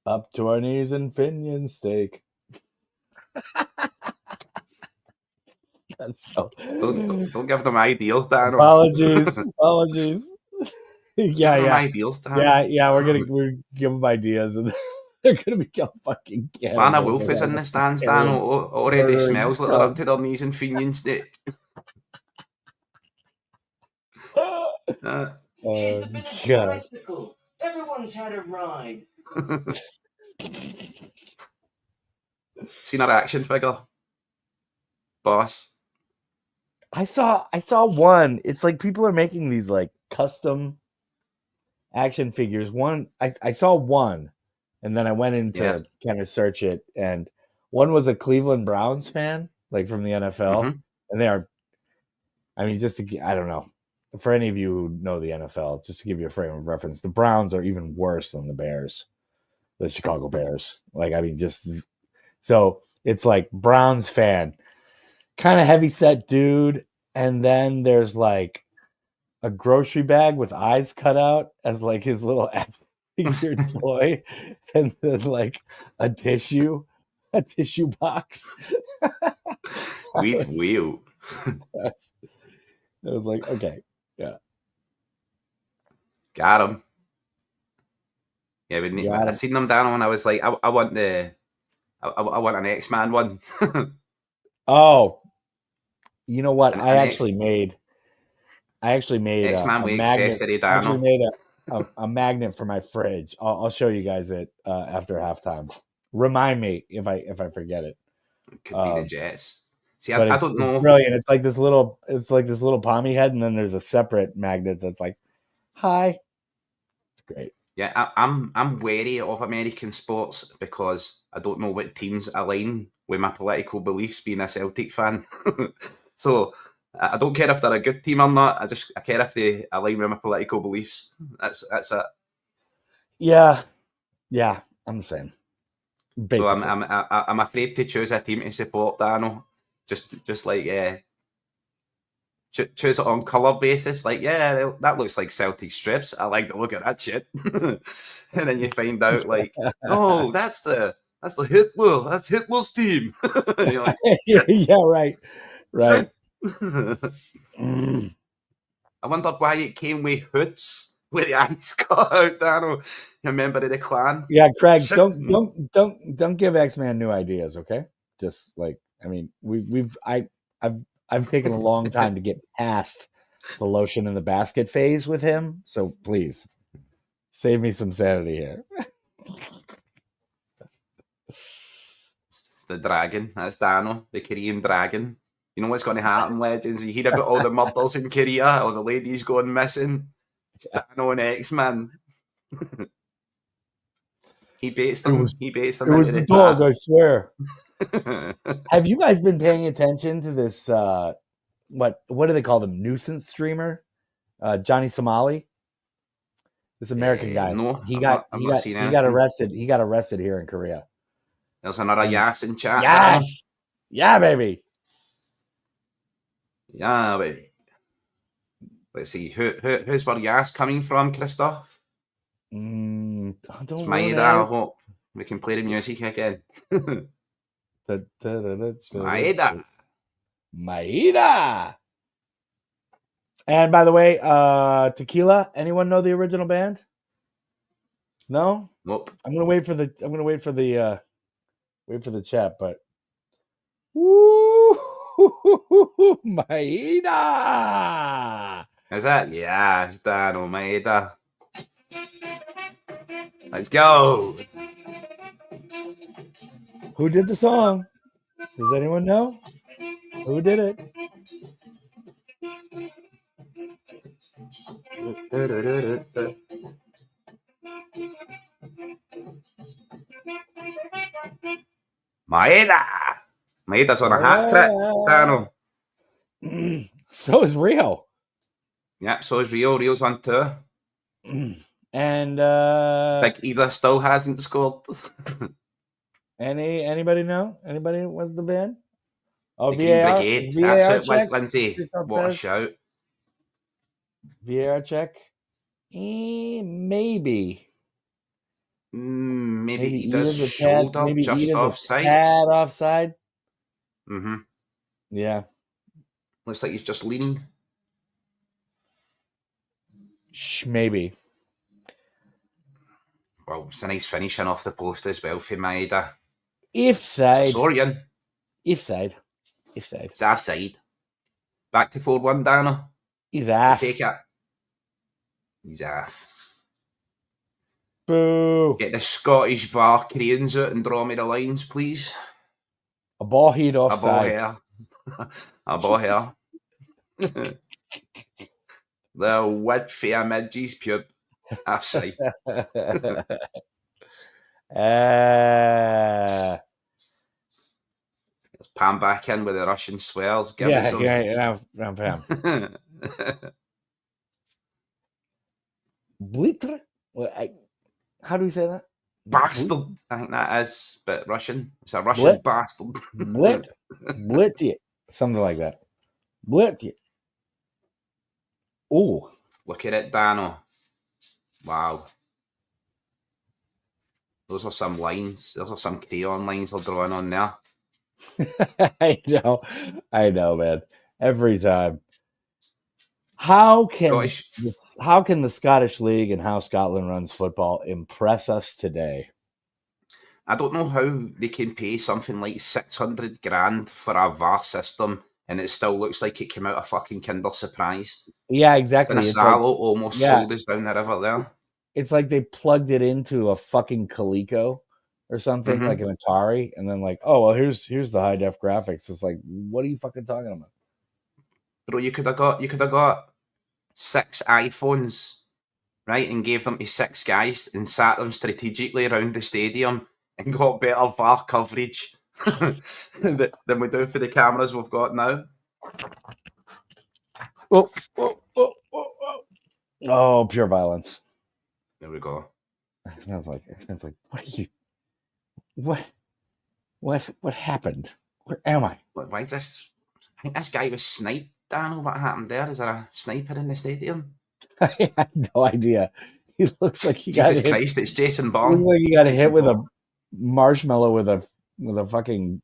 Up to our knees in Finian steak. That's so. Don't give them ideals, Danno. Apologies. Give them Yeah. ideals, Dan. We're give them ideas, and they're gonna become fucking Lana cannibals. Wolf is in the stands, Dan. Already Murdering smells like they're up dogs. to their knees in Finian steak. Oh, She's the bit of a God. tricycle. Everyone's had a ride. Seen her action figure, boss. I saw one. It's like people are making these like custom action figures. I saw one, and then I went in Yeah. to kind of search it, and one was a Cleveland Browns fan, like from the NFL, Mm-hmm. and they are. I mean, I don't know. For any of you who know the NFL, just to give you a frame of reference, the Browns are even worse than the Bears, the Chicago Bears. Like, I mean, just so it's like Browns fan, kind of heavy set dude, and then there's like a grocery bag with eyes cut out as like his little figure toy, and then like a tissue box. Weed wheel. I was like, okay, yeah, Got him. Yeah, we need, got I him. seen them down when I was like, I want I want an X-Man one. Oh, you know what? an, I an actually made X-Man a with magnet. accessory, I actually Danno. made a magnet for my fridge. I'll show you guys it after halftime. Remind me if I forget it. Could be the Jets. See, But I don't it's know. brilliant. It's like this little pommy head, and then there's a separate magnet that's like, hi. It's great. Yeah, I'm wary of American sports because I don't know what teams align with my political beliefs. Being a Celtic fan, so I don't care if they're a good team or not. I care if they align with my political beliefs. That's it. Yeah, I'm the same. So Basically, I'm afraid to choose a team to support, Dano. Just like choose it on colour basis. Like, yeah, that looks like Celtic strips. I like the look of that shit. And then you find out like, no, that's the Hitler. That's Hitler's team. And you're like, shit, yeah, right. shit. Mm. I wonder why it came with hoods with the eyes cut out, Dano. You remember the clan? Yeah, Craig, Shit. don't give X-Man new ideas, okay? Just like, I mean, I've taken a long time to get past the lotion in the basket phase with him, so please save me some sanity here. It's the dragon. That's Dano, the Korean dragon. You know what's going to happen, legends? You hear about all the murders in Korea, all the ladies going missing. It's Dano and X-Man. He baits them. He baits them It was into the the dog, I chat. swear. Have you guys been paying attention to this? What do they call them? Nuisance streamer, Johnny Somali. This American guy. No, I've not seen anything. He got arrested here in Korea. There's another yes in chat. Yes. Yeah, baby. Yeah, baby. Let's see. Who's where yes coming from, Christoph? Don't It's ruin Maida, I it. hope. We can play the music again. Maida. Maida. And by the way, Tequila. Anyone know the original band? No. Nope. I'm gonna wait for the chat, but woo, Maida. Is that? Yes, Danno, Maida. Let's go. Who did the song? Does anyone know? Who did it? Maida. Maida's on a hat trick, Danno. So is Rio. Yep, so is Rio. Rio's on tour. And Big Eva still hasn't scored. anybody know? Anybody with the band? Oh, The Green VAR. Brigade. Is That's who VAR it was, check? Lindsay. Christoph What a says. shout. VAR check. Maybe. Maybe Maybe Ida's Ida's a tad. shoulder Maybe just Ida's offside. a tad offside. Mm-hmm. Yeah. Looks like he's just leaning. Maybe. Well, it's a nice finishing off the post as well for Maida. If side. Sorian. If side. It's offside. Back to 4-1, Danno. He's off. Take it. He's off. Boo. Get the Scottish VAR cranes out and draw me the lines, please. A ball heat A ball offside. here. A ball here. The width for a midge's pube. Offside. Let's pan back in with the Russian swells. Give us some. Pam. Blitr? How do we say that? Bastard. I think that is, but Russian. It's a Russian bastard. Blit. Something like that. Blit. Oh. Look at it, Danno. Wow. Those are some lines. Those are some crayon lines they're drawing on there. I know, man. Every time. How can the Scottish League and how Scotland runs football impress us today? I don't know how they can pay something like 600 grand for a VAR system and it still looks like it came out of fucking Kinder Surprise. Yeah, exactly. It's almost sold us down the river there. It's like they plugged it into a fucking Coleco or something, like an Atari, and then like, oh well, here's the high def graphics. It's like, what are you fucking talking about? Bro, you could have got 6 iPhones, right, and gave them to 6 guys and sat them strategically around the stadium and got better VAR coverage than we do for the cameras we've got now. Oh, pure violence. There we go. It smells like what are you? What happened? Where am I? Why is this? I think this guy was sniped. Danno, what happened there? Is there a sniper in the stadium? I have no idea. He looks like he got hit. Jesus Christ, it's Jason Bourne. Looks like he got hit with a marshmallow with a fucking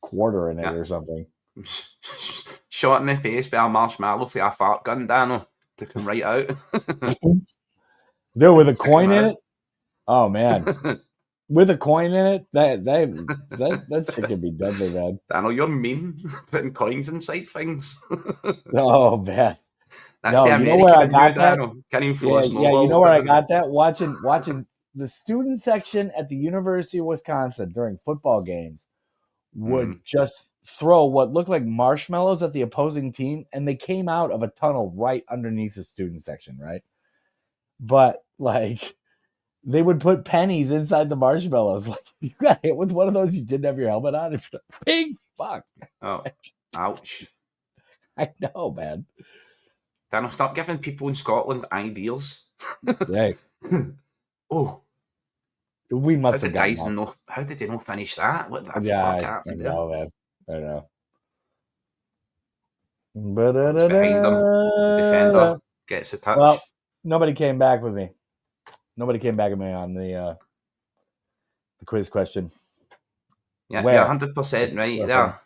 quarter in it or something. Shot in the face by a marshmallow for a fart gun, Danno. Took him right out. There with a coin in it? Oh man. With a coin in it? That shit could be deadly, man. Danno, you're mean. Putting coins inside things. Oh man. That's the American where I in got you, that? Danno. Can't even throw a snowball. Yeah, you know where I got that? Watching the student section at the University of Wisconsin during football games would just throw what looked like marshmallows at the opposing team, and they came out of a tunnel right underneath the student section, right? But like they would put pennies inside the marshmallows. Like you got hit with one of those, you didn't have your helmet on. Big fuck. Oh, ouch. I know, man. Danno, stop giving people in Scotland ideas. Right. Oh. We How must have did gotten Dyson that. know? How did they not finish that? What the Yeah, fuck I happened there? know, man. I know. What was behind them? The defender gets a touch. Well, nobody came back with me. Nobody came back with me on the quiz question. Yeah, Where? you're 100% right Where there.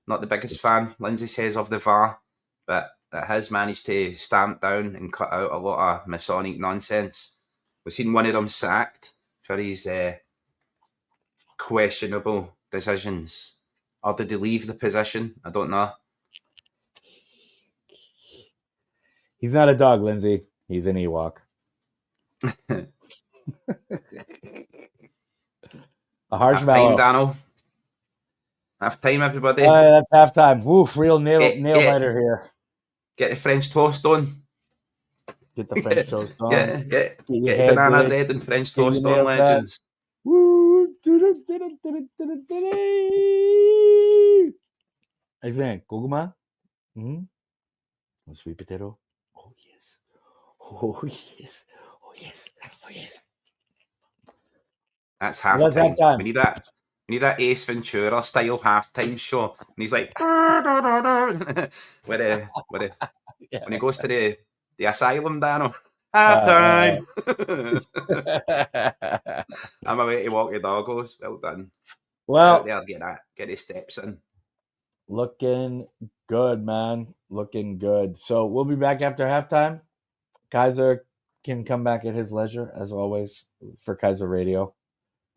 Not the biggest fan, Lindsay says, of the VAR, but it has managed to stamp down and cut out a lot of Masonic nonsense. We've seen one of them sacked for his questionable decisions. Or did he leave the position? I don't know. He's not a dog, Lindsay. He's an Ewok. A Half time, marshmallow. Danno. Half time, everybody. That's halftime. Woof, real nail Get biter here. the French toast on. Get the French toast on. Get your the head banana good. bread and French Get your toast on, nails done. legends. Woo! Nice man. Goguma? Sweet potato? Oh, yes. Oh, yes. Oh, yes. Oh, yes. That's That's halftime. halftime. We need that. We need that Ace Ventura style halftime show. And he's like, when he goes to the asylum, Danno. Halftime. I'm away to walk the doggos. Well done. Out well, there, get his steps in. looking good, man. Looking good. So we'll be back after halftime. Keiser can come back at his leisure, as always, for Keiser Radio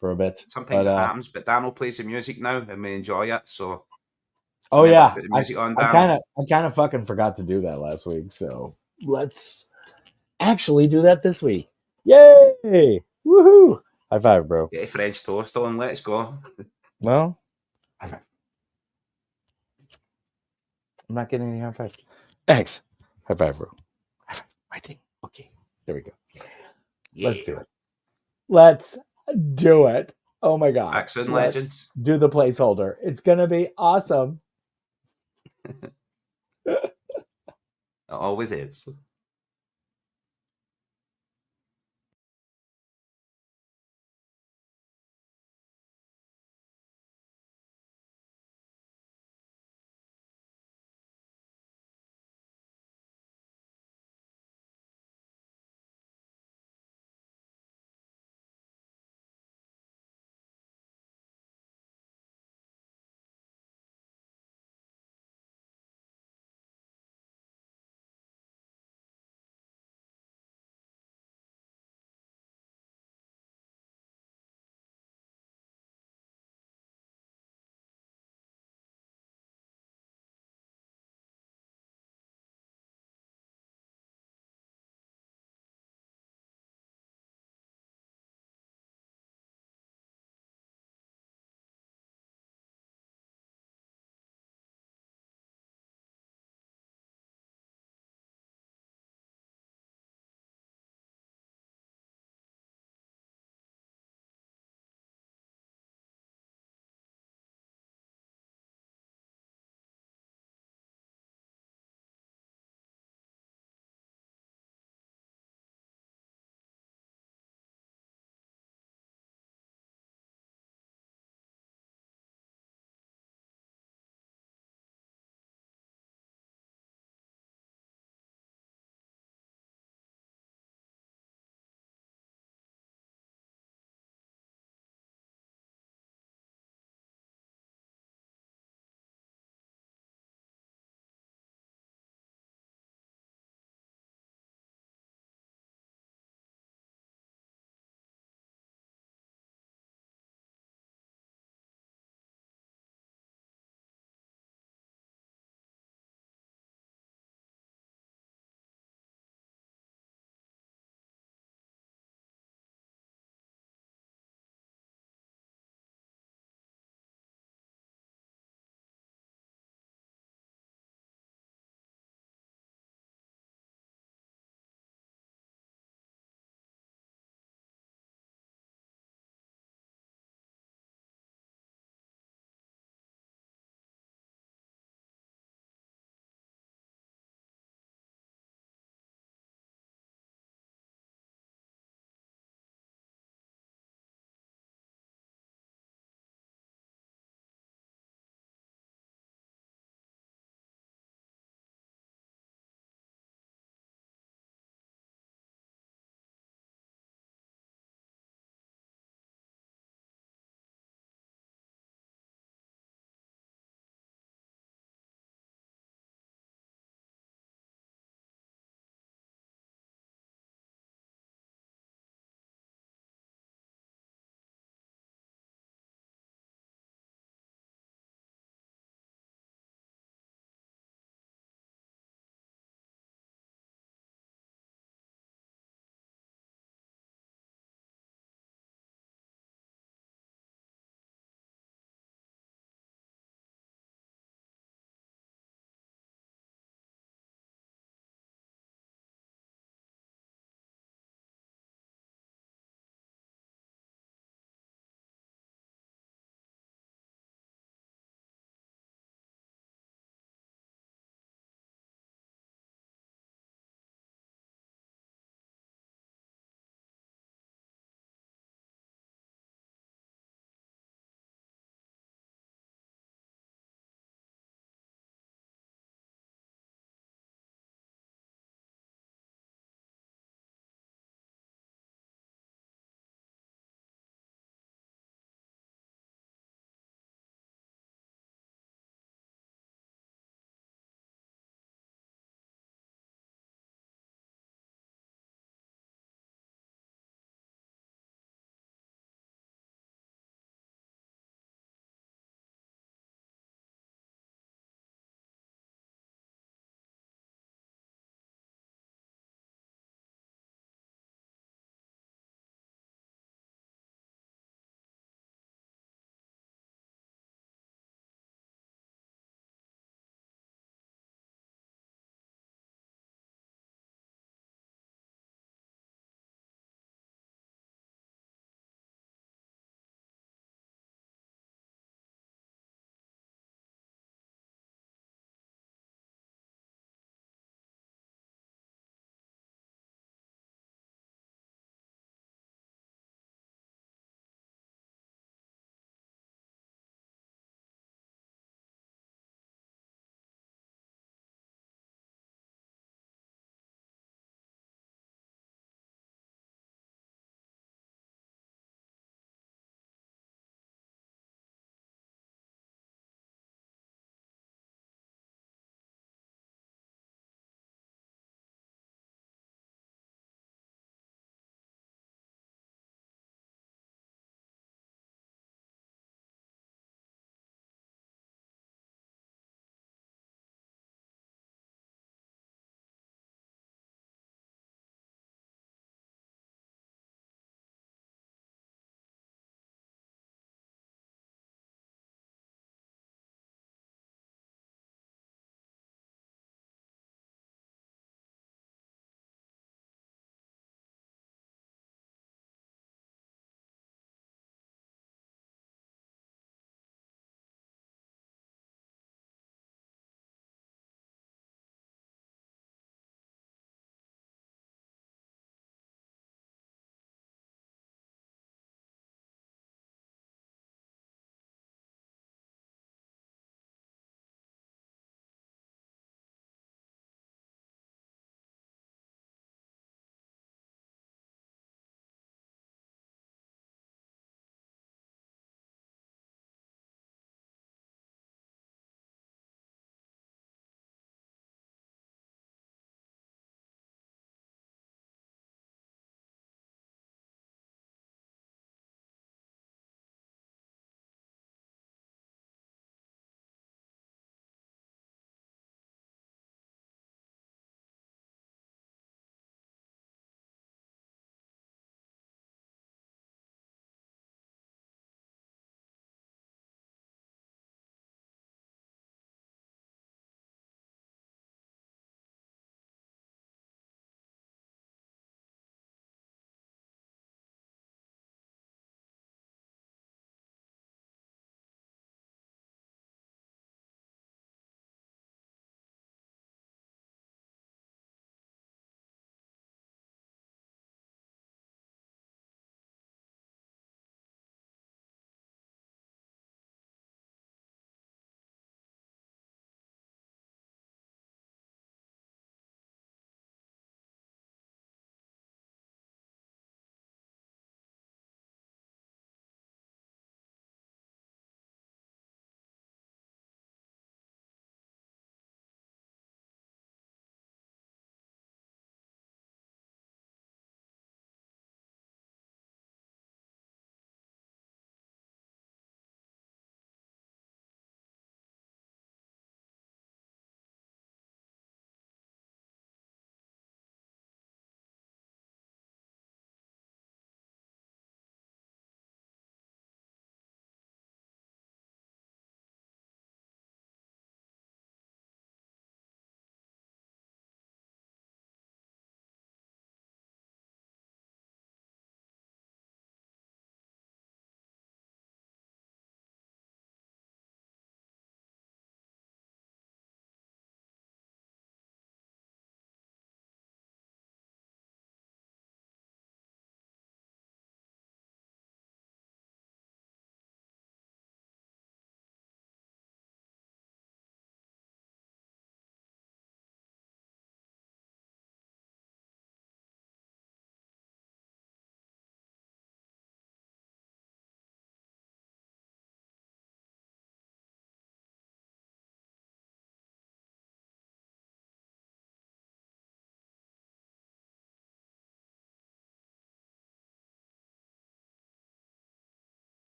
for a bit. Sometimes it happens, but Danno plays the music now, and we enjoy it. So, oh yeah, put the music on, I Danno. kind of fucking forgot to do that last week. So let's actually do that this week. Yay! Woohoo! High five, bro. Get a French toast on. Let's go. Well, high five. I'm not getting any high fives. Thanks. High five, bro. High five. My thing. Okay. There we go. Yeah. Let's do it. Let's do it. Oh my god. Back soon, Let's legends. do the placeholder. It's gonna be awesome. It always is.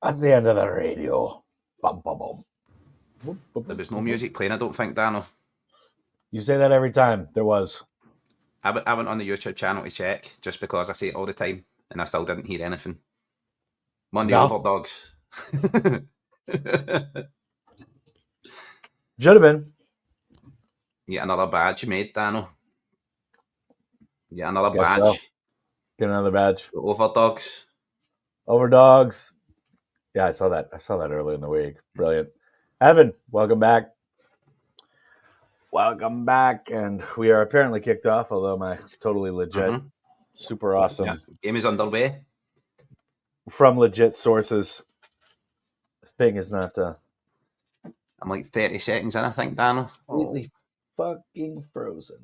That's the end of the radio. Bum, bum, bum. There was no music playing, I don't think, Danno. You say that every time. There was. I went on the YouTube channel to check, just because I say it all the time, and I still didn't hear anything. Monday No. overdogs. Should have been. Yet another badge you made, Danno. Yet another Guess badge. so. Get another badge. The overdogs. Overdogs. Yeah, I saw that. I saw that early in the week. Brilliant. Evan, welcome back. Welcome back. And we are apparently kicked off, although my totally legit, super awesome. Yeah. Game is underway. From legit sources. Thing is not I'm like 30 seconds in, I think, Danno. completely fucking frozen.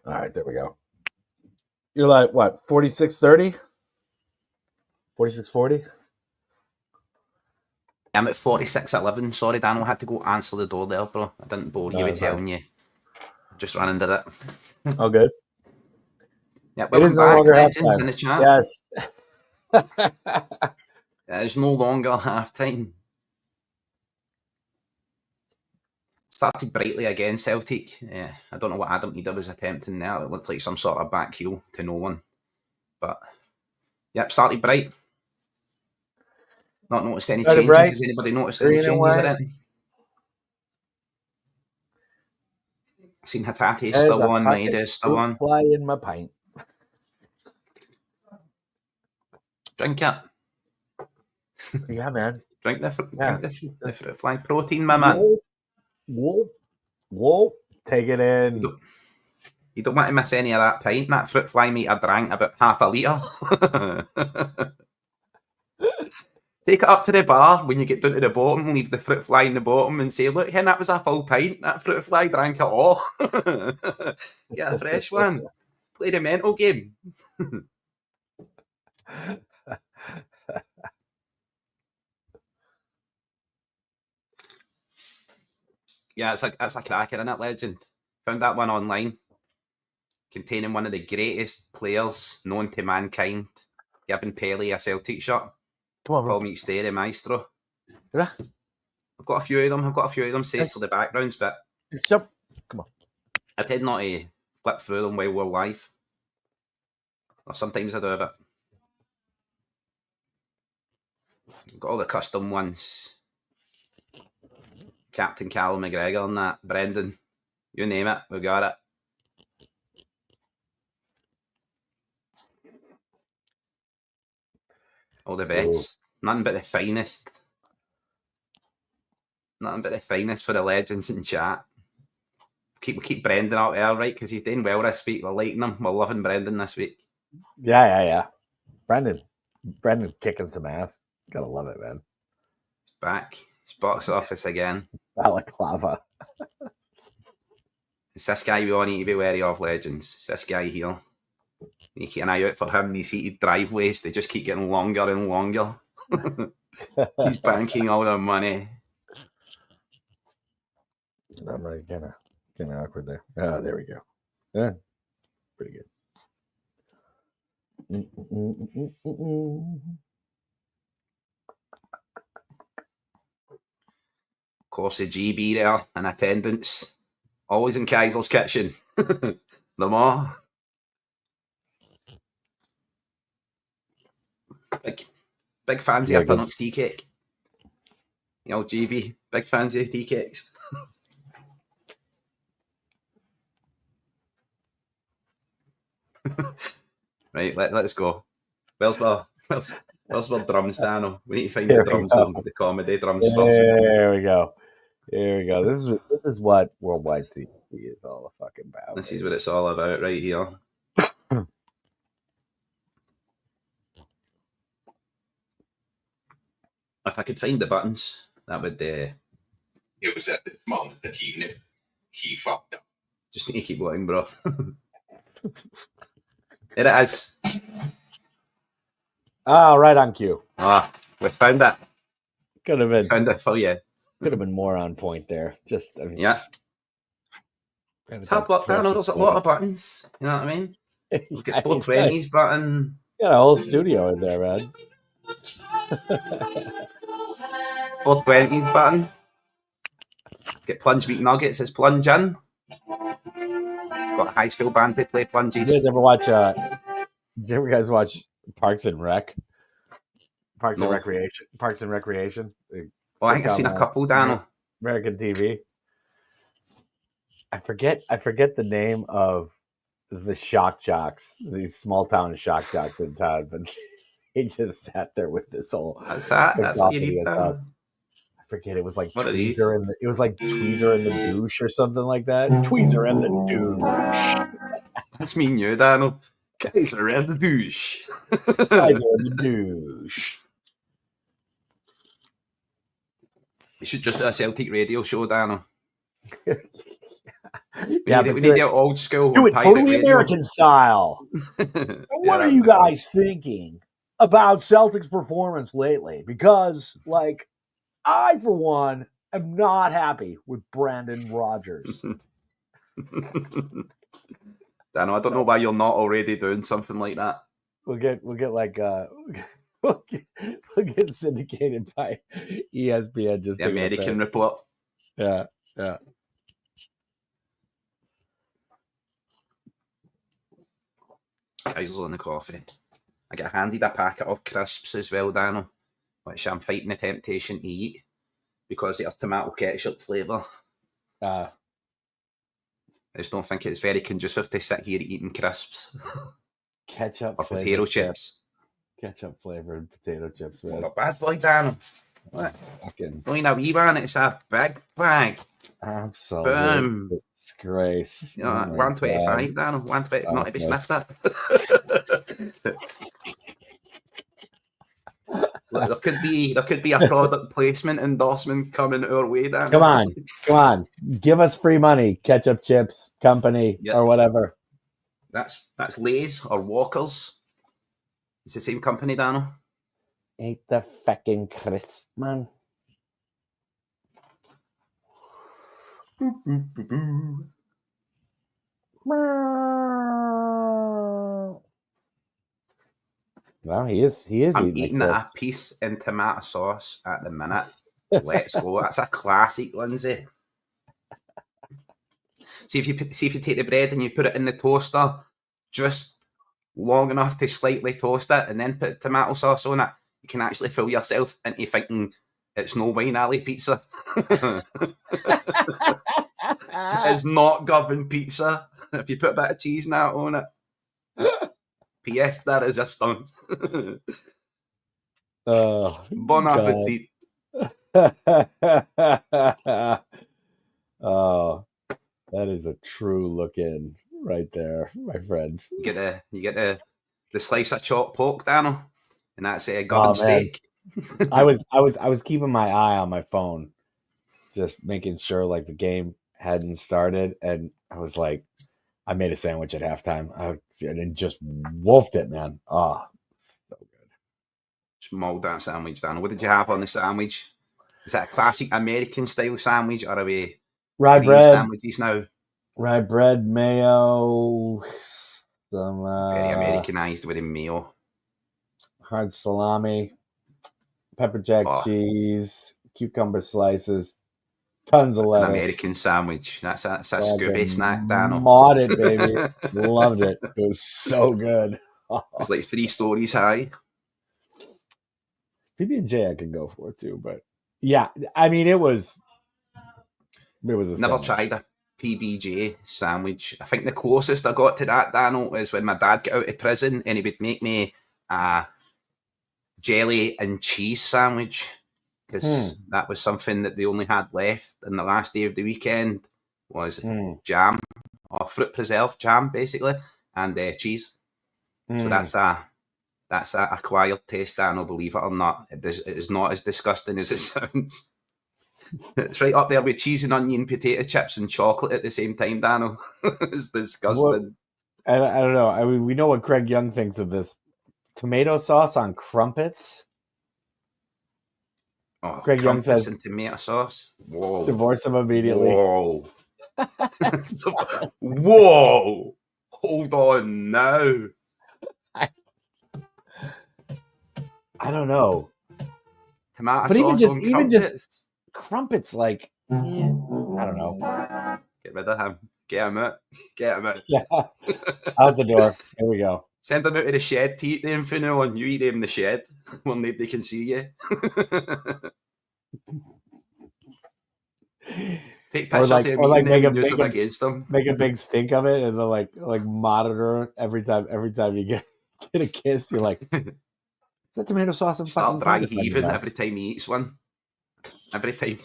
All right, there we go. You're like, what, 4630? 4640? I'm at 46:11. Sorry, Danno, I had to go answer the door there, bro. I didn't bore you with telling you. Just ran and did it. Oh, good. Yeah, It is welcome no back, longer legends halftime. in the chat. Yes. It is no longer half-time. Started brightly again, Celtic. I don't know what Adam Eder was attempting there. It looked like some sort of back heel to no one. But, yep, started bright. Not noticed any Started changes. bright. Has anybody noticed Green any and changes or white. anything? Seen Hatate There's still a on, fucking Maeda still on. fly in my pint. Drink it. Yeah, man. Drink the Yeah. fruit fly protein, my man. Whoa. Take it in. You don't want to miss any of that pint. That fruit fly meat I drank about half a litre. Take it up to the bar when you get down to the bottom, leave the fruit fly in the bottom and say, look, hen, that was a full pint. That fruit fly drank it all. Get a fresh one. Play the mental game. Yeah, it's a cracker, isn't it, legend? Found that one online, containing one of the greatest players known to mankind, giving Pele a Celtic shirt. Come on, bro. Paul meets Derry, Maestro. Yeah. I've got a few of them saved for the backgrounds, but Come on. I tend not to flip through them while we're live. Or sometimes I do, but I've got all the custom ones. Captain Callum McGregor and that, Brendan, you name it, we got it. All the best. Nothing but the finest. Nothing but the finest for the legends in chat. We'll keep Brendan out there, right? Because he's doing well this week. We're liking him. We're loving Brendan this week. Yeah. Brendan's kicking some ass. Gotta love it, man. He's back. He's box office again. Balaclava. It's this guy we all need to be wary of, legends. It's this guy here. You keep an eye out for him. These heated driveways, they just keep getting longer and longer. He's banking all the money. I'm really kind of awkward there. Oh, there we go. Yeah, pretty good. Of course, the GB there in attendance. Always in Keiser's kitchen. The more. Big fans of Pinnock's tea cake. You know, GB, big fans of tea cakes. Right, let's go. Where's my drums, Danno? We need to find the drums, the comedy drums first. There we go. This is what worldwide TV is all fucking about. This is what it's all about right here. If I could find the buttons, that would... It was at this moment that he knew he fucked up. Just need to keep going, bro. It is. Oh, right on cue. Ah, we found it. Could have been. Found it for you. Could have been more on point there. Just, I mean, Yeah. It's hard work, Danno. There's a lot of buttons. You know what I mean? We've got 420s button. Got a whole studio in there, man. 420s button. Get plunge meat nuggets. Says plunge in. Got a high school band to play plunges. Did you ever watch? Did you ever guys watch Parks and Rec? Parks and Recreation. Parks and Recreation. Oh, I think I've seen a couple, Danno. American TV. I forget the name of the shock jocks, these small town shock jocks in town, but he just sat there with this whole. That's what you need. I forget. It was like what Tweezer and it was like Tweezer and the douche or something like that. Tweezer and the douche. That's me and you, Danno. Keiser and the douche. Keiser and the douche. You should just do a Celtic radio show, Danno. We need to old school. Do it totally American style. What are you guys thinking about Celtic's performance lately? Because, like, I, for one, am not happy with Brandon Rodgers. Danno, I don't know why you're not already doing something like that. We'll get syndicated by ESPN. Just the American report. Yeah. Keiser's on the coffee. I get handed a packet of crisps as well, Danno, which I'm fighting the temptation to eat because they are tomato ketchup flavour. I just don't think it's very conducive to sit here eating crisps. Ketchup or potato chips. Ketchup flavored potato chips. What a bad boy, Danno. What? Fucking. Not a wee one, it's a big bag. Absolutely. Boom. Disgrace. You know, 125, Danno. 120, not to be sniffed at. There could be a product placement endorsement coming our way, Dan. Come on. Give us free money, Ketchup Chips Company or whatever. That's Lay's or Walker's. It's the same company, Danno. Ain't the fucking crisp, man. Well, he is. I'm eating a piece in tomato sauce at the minute. Let's go. That's a classic, Lindsay. See if you take the bread and you put it in the toaster just long enough to slightly toast it, and then put tomato sauce on it. You can actually fool yourself into thinking it's no wine alley pizza. It's not Govan pizza. If you put a bit of cheese now on it. P.S. There is a stunt. Bon appetit. Oh, that is a true look in right there, my friends. You get the slice of chopped pork, Danno, and that's a Govan steak. I was keeping my eye on my phone, just making sure like the game hadn't started, and I was like, I made a sandwich at halftime. And just wolfed it, man. Oh, so good. Just mold that sandwich, Dan. What did you have on the sandwich? Is that a classic American style sandwich, or are we rye bread sandwiches now? Rye bread, mayo, some very Americanized with the mayo. Hard salami, pepper jack cheese, cucumber slices, tons of lettuce. An American sandwich. That's a Scooby snack, Danno. Modded, baby. Loved it. It was so good. It was like 3 stories high. PB&J I can go for too, but yeah, I mean it was a never sandwich. tried a PB&J sandwich. I think the closest I got to that, Danno, is when my dad got out of prison and he would make me a jelly and cheese sandwich. Because that was something that they only had left in the last day of the weekend was jam or fruit preserve jam, basically, and cheese. So that's a acquired taste, Danno, believe it or not. It is not as disgusting as it sounds. It's right up there with cheese and onion, potato chips and chocolate at the same time, Danno. It's disgusting. I don't know. I mean, we know what Craig Young thinks of this. Tomato sauce on crumpets. Oh, Craig Young crumpets says, and tomato sauce. Whoa. divorce him immediately. Whoa. Whoa. Hold on now. I don't know. Tomato But sauce on even just crumpets. crumpets, like, I don't know. Get rid of him. Get him out. Get him out. Yeah, out the door. Here we go. Send him out of the shed to eat them for now on. You eat them in the shed where nobody can see you. Take pictures of him eating them and use them against them. Make a big stink of it, and then like monitor it every time you get a kiss. You're like, is that tomato sauce and Start fucking dry crumpets on your heaving mouth? every time he eats one. Every time.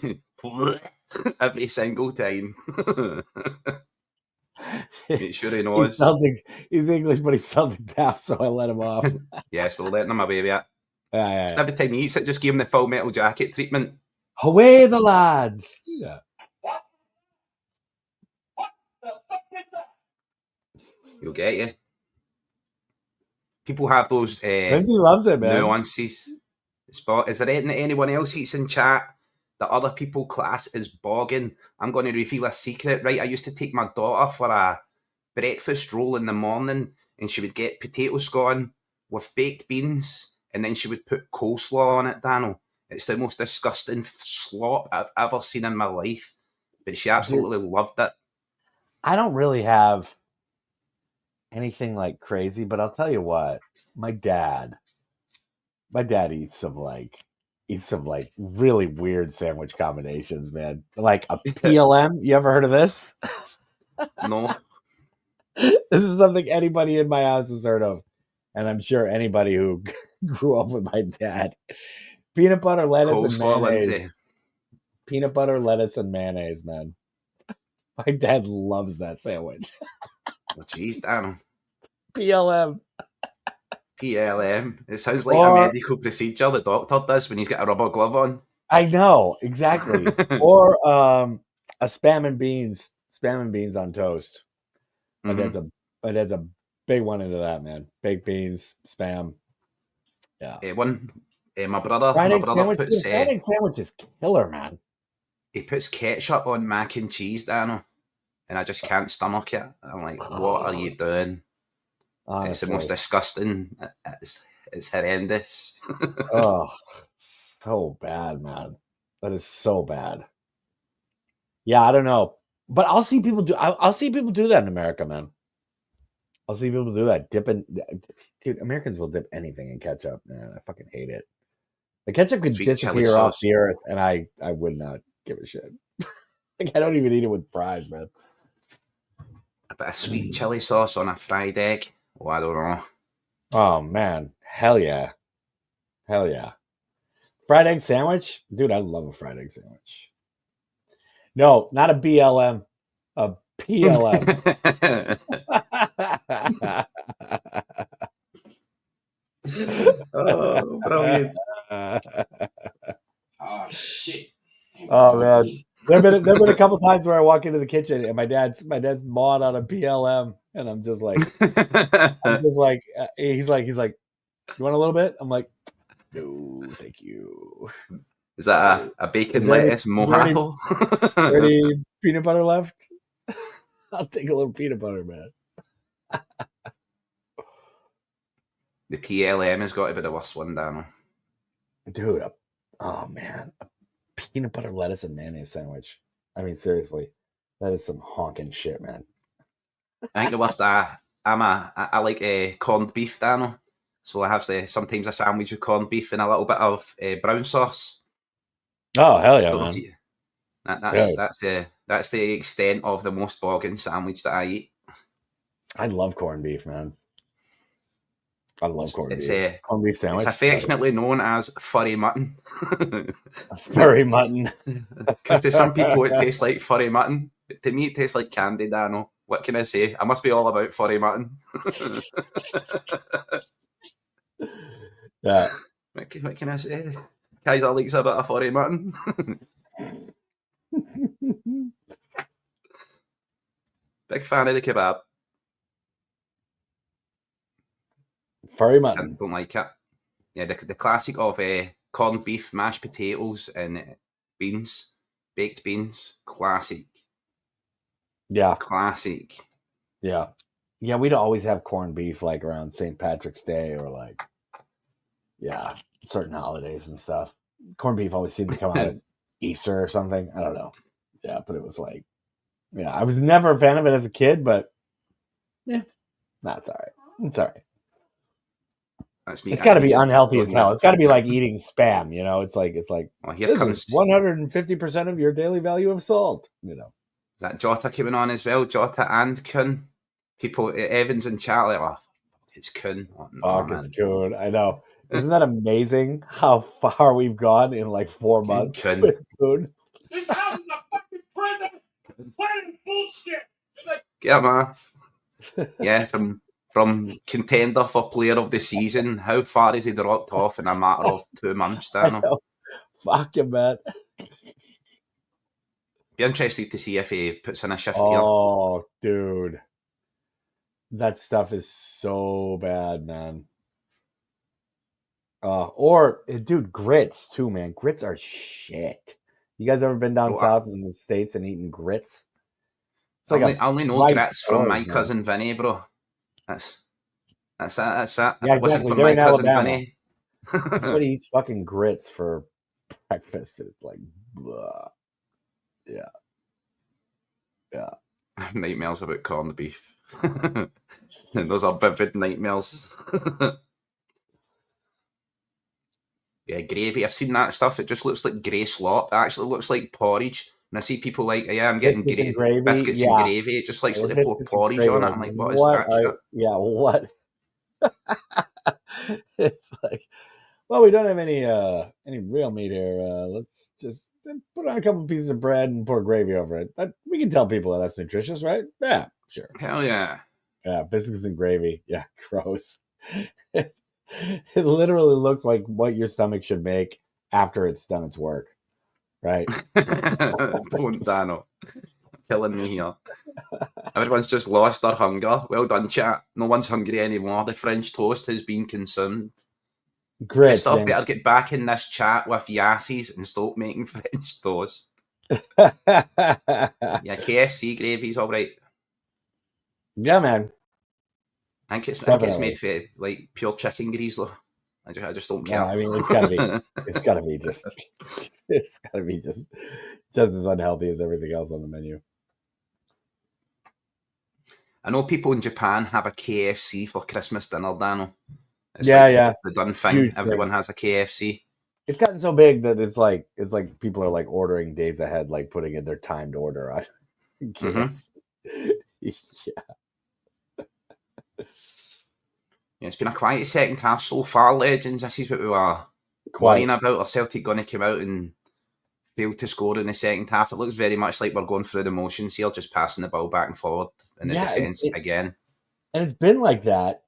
Every single time. Make sure he knows. He's English, but he's Celtic now, so I let him off. Yes, we're letting him away with it. Yeah. Every time he eats it, just give him the Full Metal Jacket treatment. Away the lads! Yeah. He'll get you. People have those Lindsay loves it, man. nuances. Is there anyone else eats in chat that other people class as bogging? I'm going to reveal a secret, right? I used to take my daughter for a breakfast roll in the morning, and she would get potato scone with baked beans, and then she would put coleslaw on it, Danno. It's the most disgusting slop I've ever seen in my life, but she absolutely loved it. I don't really have anything like crazy, but I'll tell you what, my dad eats some really weird sandwich combinations, man. Like a PLM. You ever heard of this? No. This is something anybody in my house has heard of, and I'm sure anybody who grew up with my dad. Peanut butter, lettuce, Coleslaw, and mayonnaise. Lindsay. Peanut butter, lettuce, and mayonnaise, man. My dad loves that sandwich. Oh, jeez, Danno. PLM. PLM. It sounds like a medical procedure the doctor does when he's got a rubber glove on. I know, exactly. Or a spam and beans on toast. My dad's a big one into that, man. Baked beans, spam. Yeah. My brother puts fried egg sandwich is killer, man. He puts ketchup on mac and cheese, Danno, and I just can't stomach it. I'm like, what are you doing? Honestly. It's the most disgusting. It's horrendous. Oh, so bad, man. That is so bad. Yeah, I don't know, but I'll see people do. I'll see people do that in America, man. I'll see people do that. Dude, Americans will dip anything in ketchup, man. I fucking hate it. The ketchup could disappear off the earth, and I would not give a shit. Like, I don't even eat it with fries, man. A bit of sweet chili sauce on a fried egg. Oh, I don't know. Oh, man. Hell yeah. Hell yeah. Fried egg sandwich? Dude, I love a fried egg sandwich. No, not a BLM. A PLM. Oh, brilliant. Oh, shit. Oh, man. There have been a couple times where I walk into the kitchen and my dad's mawing on a PLM, and I'm just like, he's like, you want a little bit? I'm like, no, thank you. Is that a bacon lettuce mojito? Is there any peanut butter left? I'll take a little peanut butter, man. The PLM has got to be the worst one, Danno. Dude, oh man, a peanut butter, lettuce, and mayonnaise sandwich. I mean, seriously, that is some honking shit, man. I think the worst. I like corned beef, Danno. So I have sometimes a sandwich with corned beef and a little bit of brown sauce. Oh hell yeah, man! That's the extent of the most bogging sandwich that I eat. I love corned beef, man. I love corned beef. Corned beef sandwich. It's affectionately known as furry mutton. Furry mutton. Because to some people it tastes like furry mutton. To me it tastes like candy, Danno. What can I say? I must be all about furry mutton. Yeah. What can I say? Keiser likes a bit of furry mutton. Big fan of the kebab. Furry I mutton. don't like it. Yeah, the classic of corned beef, mashed potatoes, and beans, baked beans. Classic. Yeah. Classic. Yeah. Yeah, we'd always have corned beef like around St. Patrick's Day or like, yeah, certain holidays and stuff. Corned beef always seemed to come out at Easter or something. I don't know. Yeah, but it was like, yeah, I was never a fan of it as a kid, but yeah, it's all right. It's all right. That's me. It's got to be That's me. unhealthy as hell. It's got to be like eating spam, you know? It's like Well, here this comes is 150% of your daily value of salt, you know. is that Jota coming on as well. Jota and Kun. People, Evans and chat like, oh, it's Kun. Oh, no, Fuck, man. it's good. I know. Isn't that amazing how far we've gone in like 4 months Kun. with food? This house is a fucking prison. Plain bullshit. Get him off. Yeah, from contender for player of the season. How far has he dropped off in a matter of 2 months, I Danno? know. Fuck you, man. Be interested to see if he puts in a shift here. Oh, dude. That stuff is so bad, man. Dude, grits too, man. Grits are shit. You guys ever been down Oh, south in the States and eaten grits? It's I like only know rice grits from my porridge, man. cousin Vinny, bro. That's that. If Yeah, it wasn't exactly. for They're my in cousin Alabama. Vinny. Everybody eats fucking grits for breakfast. It's like, blah. Yeah. Nightmares about corned beef. Those are vivid nightmares. Yeah, gravy. I've seen that stuff. It just looks like grey slop. It actually looks like porridge. And I see people like, yeah, I'm getting Biscuits and gravy. biscuits Yeah. and gravy. It just likes to pour Biscuits and porridge gravy. on it. Like, I'm like, what is that shit? what? It's like, well, we don't have any real meat here. Let's just put on a couple pieces of bread and pour gravy over it. We can tell people that's nutritious, right? Yeah, sure. Hell yeah. Yeah, biscuits and gravy. Yeah, gross. It literally looks like what your stomach should make after it's done its work, right? Don't, Danno. Killing me here. Everyone's just lost their hunger. Well done, chat. No one's hungry anymore. The French toast has been consumed. Grits, Christoph man. better get back in this chat with Yassies and stop making French toast. Yeah, Yeah, KFC gravy's all right. man. I think it's Definitely. made for like pure chicken grease though. I just don't care. No, I mean it's gotta be just as unhealthy as everything else on the menu. I know people in Japan have a KFC for Christmas dinner, Danno. It's Yeah. the done thing. Huge Everyone thing. has a KFC. It's gotten so big that it's like people are like ordering days ahead, like putting in their timed order on KFC. Yeah. Yeah, it's been a quiet second half so far, legends. This is what we were worrying about. Are Celtic going to come out and fail to score in the second half? It looks very much like we're going through the motions here, just passing the ball back and forward in the defence again. And it's been like that.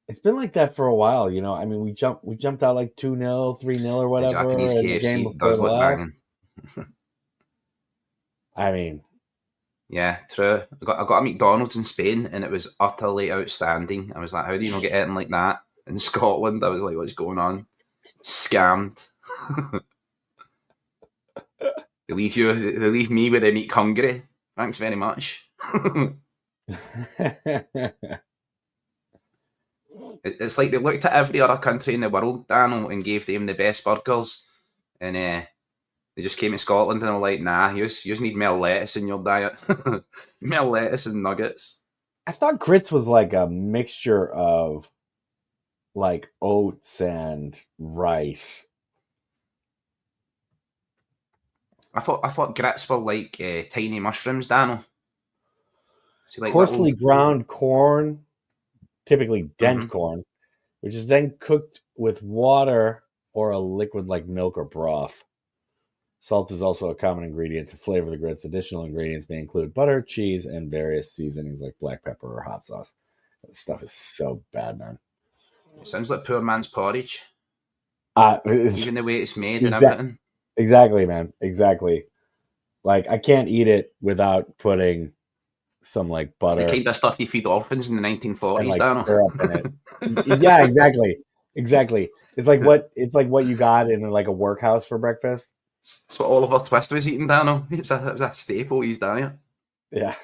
It's been like that for a while, you know. I mean, we jumped out like 2-0, 3-0 or whatever. The Japanese in the game KFC before does look last. banging. I mean, yeah, true. I got a McDonald's in Spain and it was utterly outstanding. I was like, how do you not get anything like that in Scotland? I was like, what's going on? Scammed. They leave me with the meat hungry. Thanks very much. It's like they looked at every other country in the world, Danno, and gave them the best burgers. And they just came to Scotland and were like, nah, you just need more lettuce in your diet. More lettuce and nuggets. I thought grits was like a mixture of like oats and rice. I thought grits were like tiny mushrooms, Danno. See, like Coarsely ground corn, typically dent corn, which is then cooked with water or a liquid like milk or broth. Salt is also a common ingredient to flavor the grits. Additional ingredients may include butter, cheese, and various seasonings like black pepper or hot sauce. This stuff is so bad, man. It sounds like poor man's porridge. Even the way it's made and everything. Exactly, man. Exactly. Like, I can't eat it without putting some like It's butter the kind of stuff you feed orphans in the 1940s, and like Danno. syrup in it. Yeah, exactly. It's like what you got in like a workhouse for breakfast. It's what Oliver Twist was eating, Danno. It was a staple of his diet. Yeah.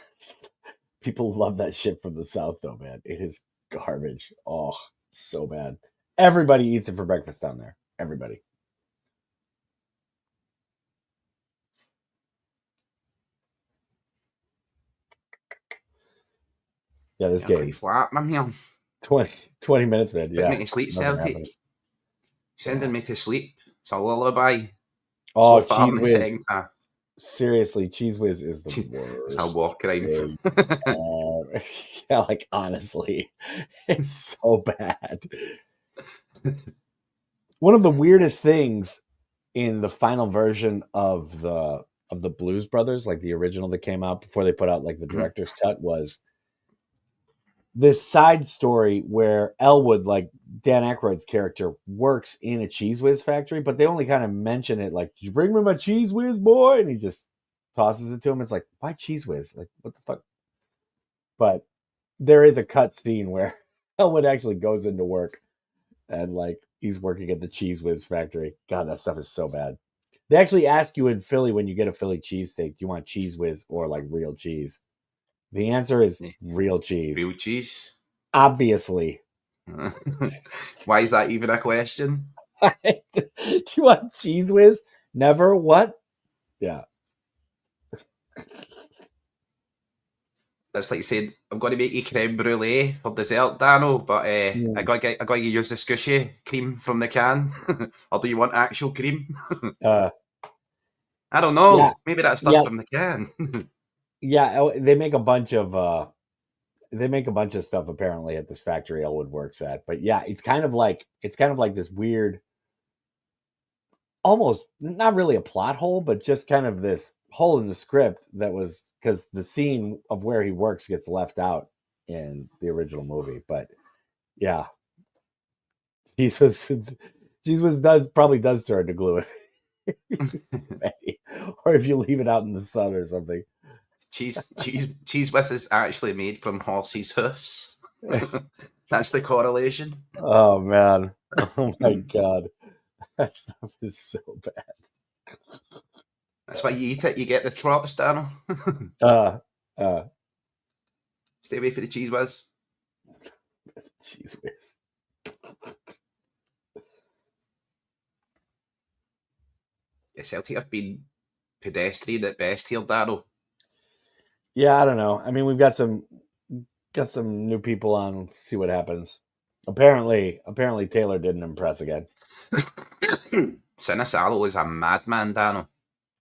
People love that shit from the South, though, man. It is garbage. Oh, so bad. Everybody eats it for breakfast down there. Everybody. Yeah, this You're quite game. flat, man. Here. 20 minutes, man. Put Yeah. me to sleep, nothing Celtic. happening. Sending me to sleep. It's a lullaby. Oh, So far in Cheese the Whiz. second half. Seriously, Cheese Whiz is the It's a worst. war crime. Yeah, like honestly, it's so bad. One of the weirdest things in the final version of the Blues Brothers, like the original that came out before they put out like the director's cut, was this side story where Elwood, like Dan Aykroyd's character, works in a Cheese Whiz factory, but they only kind of mention it like, "Did you bring me my Cheese Whiz, boy?" And he just tosses it to him. It's like, why Cheese Whiz? Like, what the fuck? But there is a cut scene where Elwood actually goes into work and like he's working at the Cheese Whiz factory. God, that stuff is so bad. They actually ask you in Philly when you get a Philly cheesesteak, do you want Cheese Whiz or like real cheese? The answer is real cheese. Real cheese. Obviously. Why is that even a question? Do you want Cheese Whiz? Never? What? Yeah. That's like saying, I'm going to make you creme brulee for dessert, Danno, but I got to use the squishy cream from the can. Or do you want actual cream? I don't know. Yeah. Maybe that stuff from the can. Yeah, they make a bunch of stuff apparently at this factory Elwood works at. But yeah, it's kind of like this weird, almost not really a plot hole, but just kind of this hole in the script that was because the scene of where he works gets left out in the original movie. But yeah, Jesus probably does turn to glue it, or if you leave it out in the sun or something. Cheese whiz is actually made from horses' hoofs. That's the correlation. Oh man! Oh my god! That stuff is so bad. That's why you eat it. You get the trots, Danno. Stay away from the cheese whiz. Cheese whiz. Yeah, Celtic have been pedestrian at best here, Danno. Yeah, I don't know. I mean, we've got some new people on. We'll see what happens. Apparently Taylor didn't impress again. Sinisalo is a madman, Danno.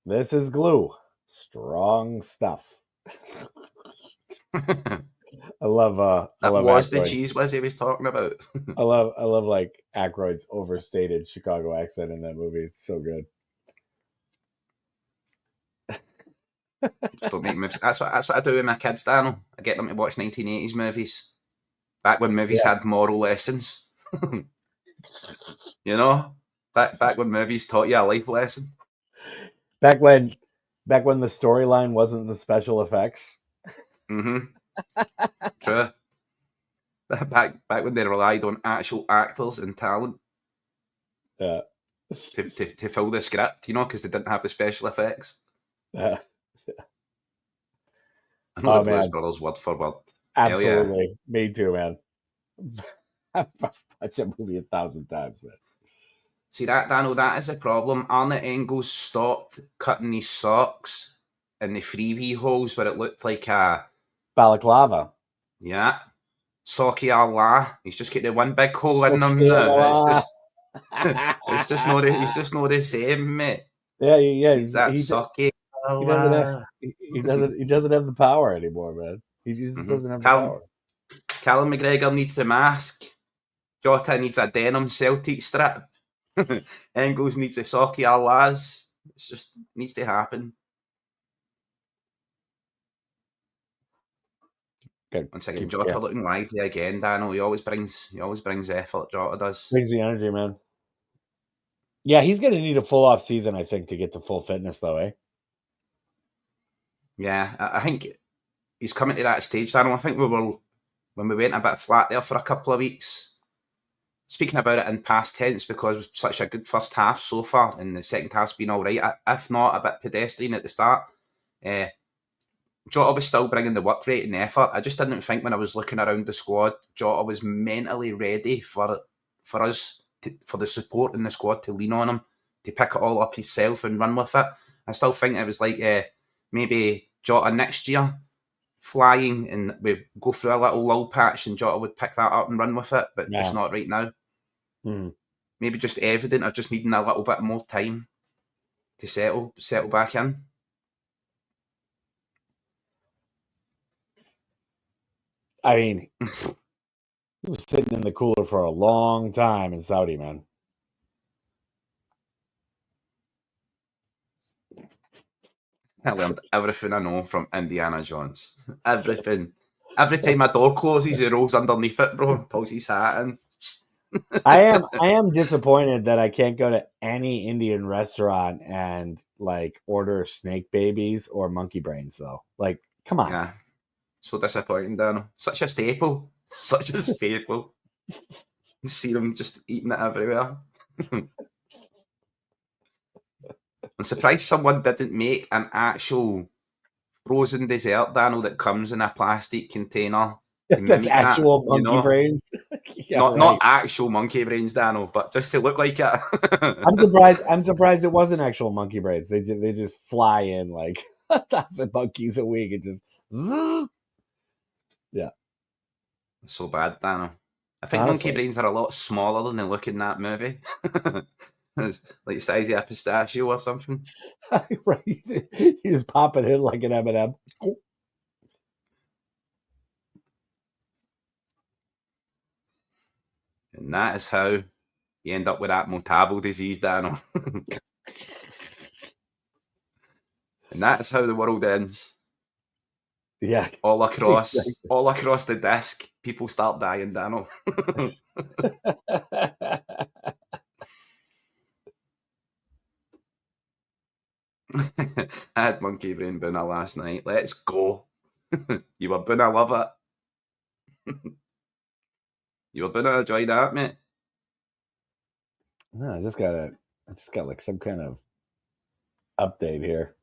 This is glue. Strong stuff. I love was Aykroyd. the cheese whiz he was talking about. I love like Aykroyd's overstated Chicago accent in that movie. It's so good. Just don't make movies. That's what I do with my kids, Danno. I get them to watch 1980s movies. Back when movies had moral lessons. You know? Back when movies taught you a life lesson. Back when the storyline wasn't the special effects. Mm-hmm. True. Back when they relied on actual actors and talent. Yeah. To fill the script, you know, because they didn't have the special effects. Yeah. I know the Blues Brothers word for word. Absolutely. Yeah. Me too, man. I've watched that movie 1,000 times, man. See that, Danno, that is a problem. Arnott Engels stopped cutting his socks in the freebie holes where it looked like a balaclava. Yeah. Socky Allah. He's just got the one big hole in them now. It's just not the same, mate. Yeah. He's that Socky Allah. He doesn't have the power anymore, man. He just doesn't have the power. Callum McGregor needs a mask. Jota needs a denim Celtic strip. Engels needs a Socky Allahs. It's just needs to happen. Good. Once again, Jota looking lively again, Danno. He always brings effort, Jota does. Brings the energy, man. Yeah, he's gonna need a full off season, I think, to get to full fitness though, eh? Yeah, I think he's coming to that stage, Danno. I think when we went a bit flat there for a couple of weeks. Speaking about it in past tense, because it was such a good first half so far, and the second half's been all right, if not a bit pedestrian at the start. Jota was still bringing the work rate and the effort. I just didn't think when I was looking around the squad, Jota was mentally ready for us, for the support in the squad to lean on him, to pick it all up himself and run with it. I still think it was like maybe Jota next year flying, and we go through a little lull patch and Jota would pick that up and run with it, but just not right now. Maybe just evident of just needing a little bit more time to settle back in. I mean, he was sitting in the cooler for a long time in Saudi, man. I learned everything I know from Indiana Jones. Everything. Every time my door closes, he rolls underneath it, bro, pulls his hat in. I am disappointed that I can't go to any Indian restaurant and like order snake babies or monkey brains though. Like, come on. Yeah. So disappointing, Danno. Such a staple. Such a staple. You see them just eating it everywhere. I'm surprised someone didn't make an actual frozen dessert, Danno, that comes in a plastic container. That's actual monkey brains. Yeah, not actual monkey brains, Danno, but just to look like it. I'm surprised it wasn't actual monkey brains. They just fly in like 1,000 monkeys a week and just yeah. So bad, Danno. I think Honestly, monkey brains are a lot smaller than they look in that movie. It's like the size of a pistachio or something. Right. You just pop it in like an M&M. And that is how you end up with that motable disease, Danno. And that is how the world ends. Yeah. All across the disc, people start dying, Danno. I had monkey brain Boona last night. Let's go. You were Boona, love it. You were Boona, enjoy that, mate. No, I just got like some kind of update here.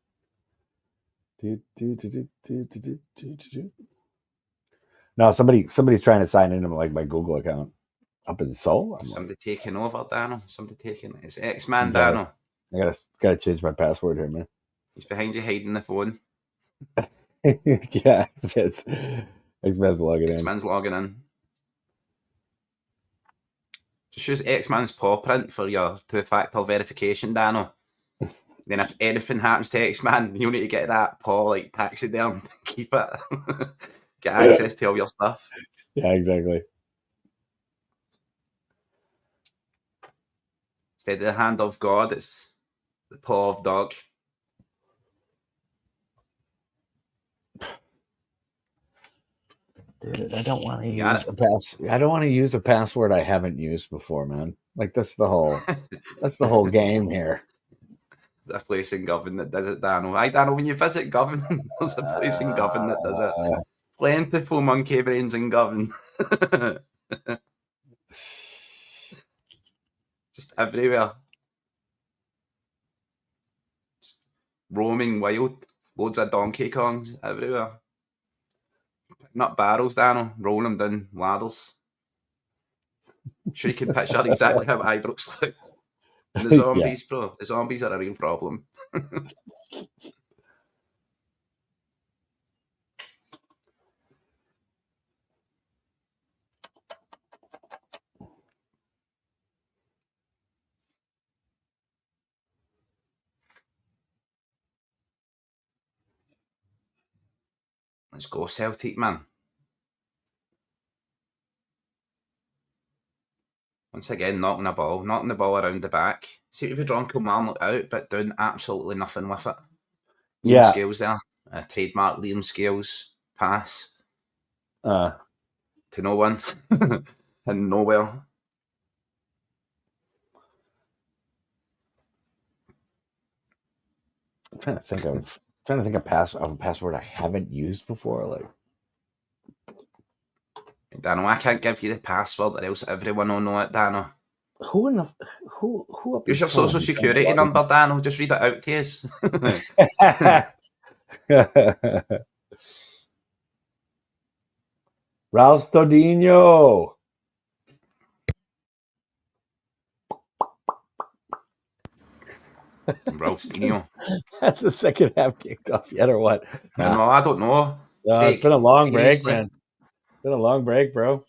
No, somebody's trying to sign into like my Google account up in Seoul. Somebody taking over, Danno. Somebody taking it's X-Man, Danno. I gotta change my password here, man. He's behind you hiding the phone. Yeah, X-Man's logging in. X-Man's logging in. Just use X-Man's paw print for your two-factor verification, Danno. Then if anything happens to X-Man, you'll need to get that paw like taxiderm to keep it. Get access to all your stuff. Yeah, exactly. Instead of the hand of God, it's the paw of dog. Dude, I don't want to use a password I haven't used before, man. Like that's the whole game here. There's a place in Govan that does it, Danno. Aye, Danno, when you visit Govan, there's a place in Govan that does it. Plentiful monkey brains in Govan. Just everywhere. Just roaming wild. Loads of Donkey Kongs everywhere. Picking up barrels, Danno, rolling them down ladders. I'm sure you can picture exactly how Ibrox looks. And the zombies, bro. The zombies are a real problem. Let's go, Celtic, man. Once again, knocking the ball around the back. Seem to be drawing Kilmarnock out, but doing absolutely nothing with it. Liam Scales there. Trademark Liam Scales pass. To no one. And nowhere. I'm trying to think of trying to think of a password I haven't used before. Like, Danno, I can't give you the password or else everyone will know it, Danno. who in the who up Use is your social security number, Danno. Just read it out to us. Ralstodinho. Ralstinho. That's the second half kicked off yet, or what? No, I don't know. It's been a long break, seriously. man. It's been a long break, bro.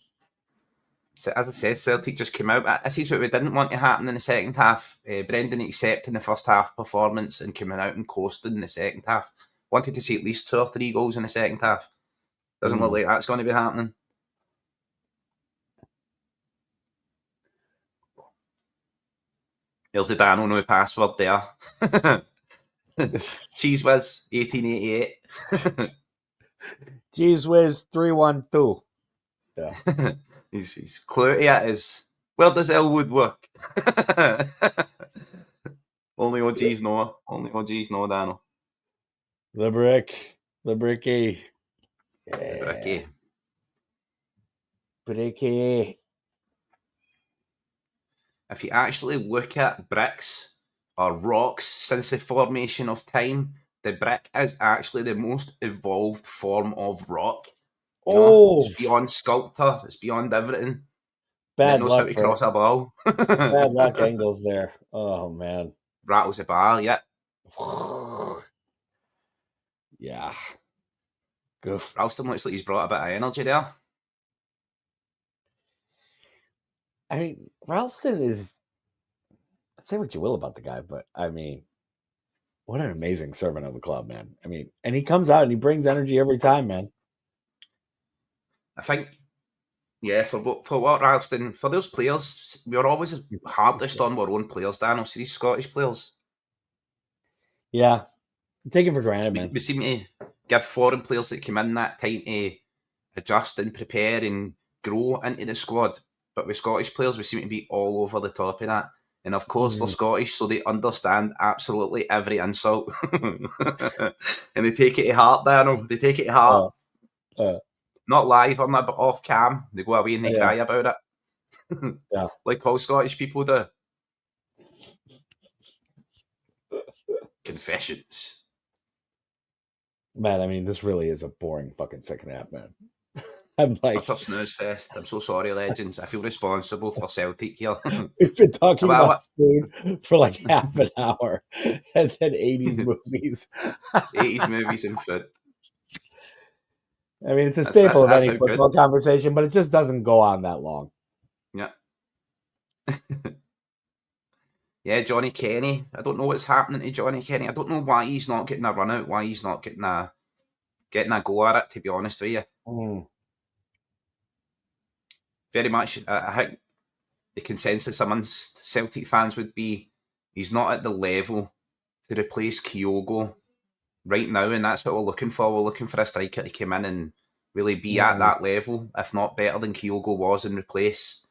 So, as I said, Celtic just came out. This is what we didn't want to happen in the second half. Brendan accepting the first half performance and coming out and coasting in the second half. Wanted to see at least 2 or 3 goals in the second half. Doesn't look like that's going to be happening. There's the Danno new password there. Cheese Whiz 1888. Cheese Whiz 312. Yeah. His clue to it is, where does Elwood work? Only OGs know. Only OGs know, Danno. The bricky. The bricky. Bricky. If you actually look at bricks or rocks since the formation of time, the brick is actually the most evolved form of rock. You know, it's beyond sculptor. It's beyond everything. Bad it knows luck how to cross a ball. Bad luck angles there. Oh man. Rattles the bar. Yeah. Yeah. Goof. Ralston looks like he's brought a bit of energy there. I mean, Ralston is. Say what you will about the guy, but I mean, what an amazing servant of the club, man. I mean, and he comes out and he brings energy every time, man. I think, yeah, for what Ralston, for those players, we were always hardest on our own players, Danno. See these Scottish players. Yeah, take it for granted, man. We seem to give foreign players that come in that time to adjust and prepare and grow into the squad. But with Scottish players, we seem to be all over the top of that. And of course, they're Scottish, so they understand absolutely every insult. And they take it to heart, Danno. They take it to heart. Not live on that, but off cam. They go away and they cry about it. Yeah. Like all Scottish people do. Confessions. Man, I mean, this really is a boring fucking second half, man. I'm like, utter snooze fest. I'm so sorry, legends. I feel responsible for Celtic here. We've been talking about food for like half an hour, and then 80s movies. 80s movies and food. I mean, it's a staple of any football conversation, but it just doesn't go on that long. Yeah. Yeah, Johnny Kenny. I don't know what's happening to Johnny Kenny. I don't know why he's not getting a run out, why he's not getting a go at it, to be honest with you. Very much, I think the consensus amongst Celtic fans would be he's not at the level to replace Kyogo right now, and that's what we're looking for. We're looking for a striker to come in and really be at that level, if not better than Kyogo was, and replace.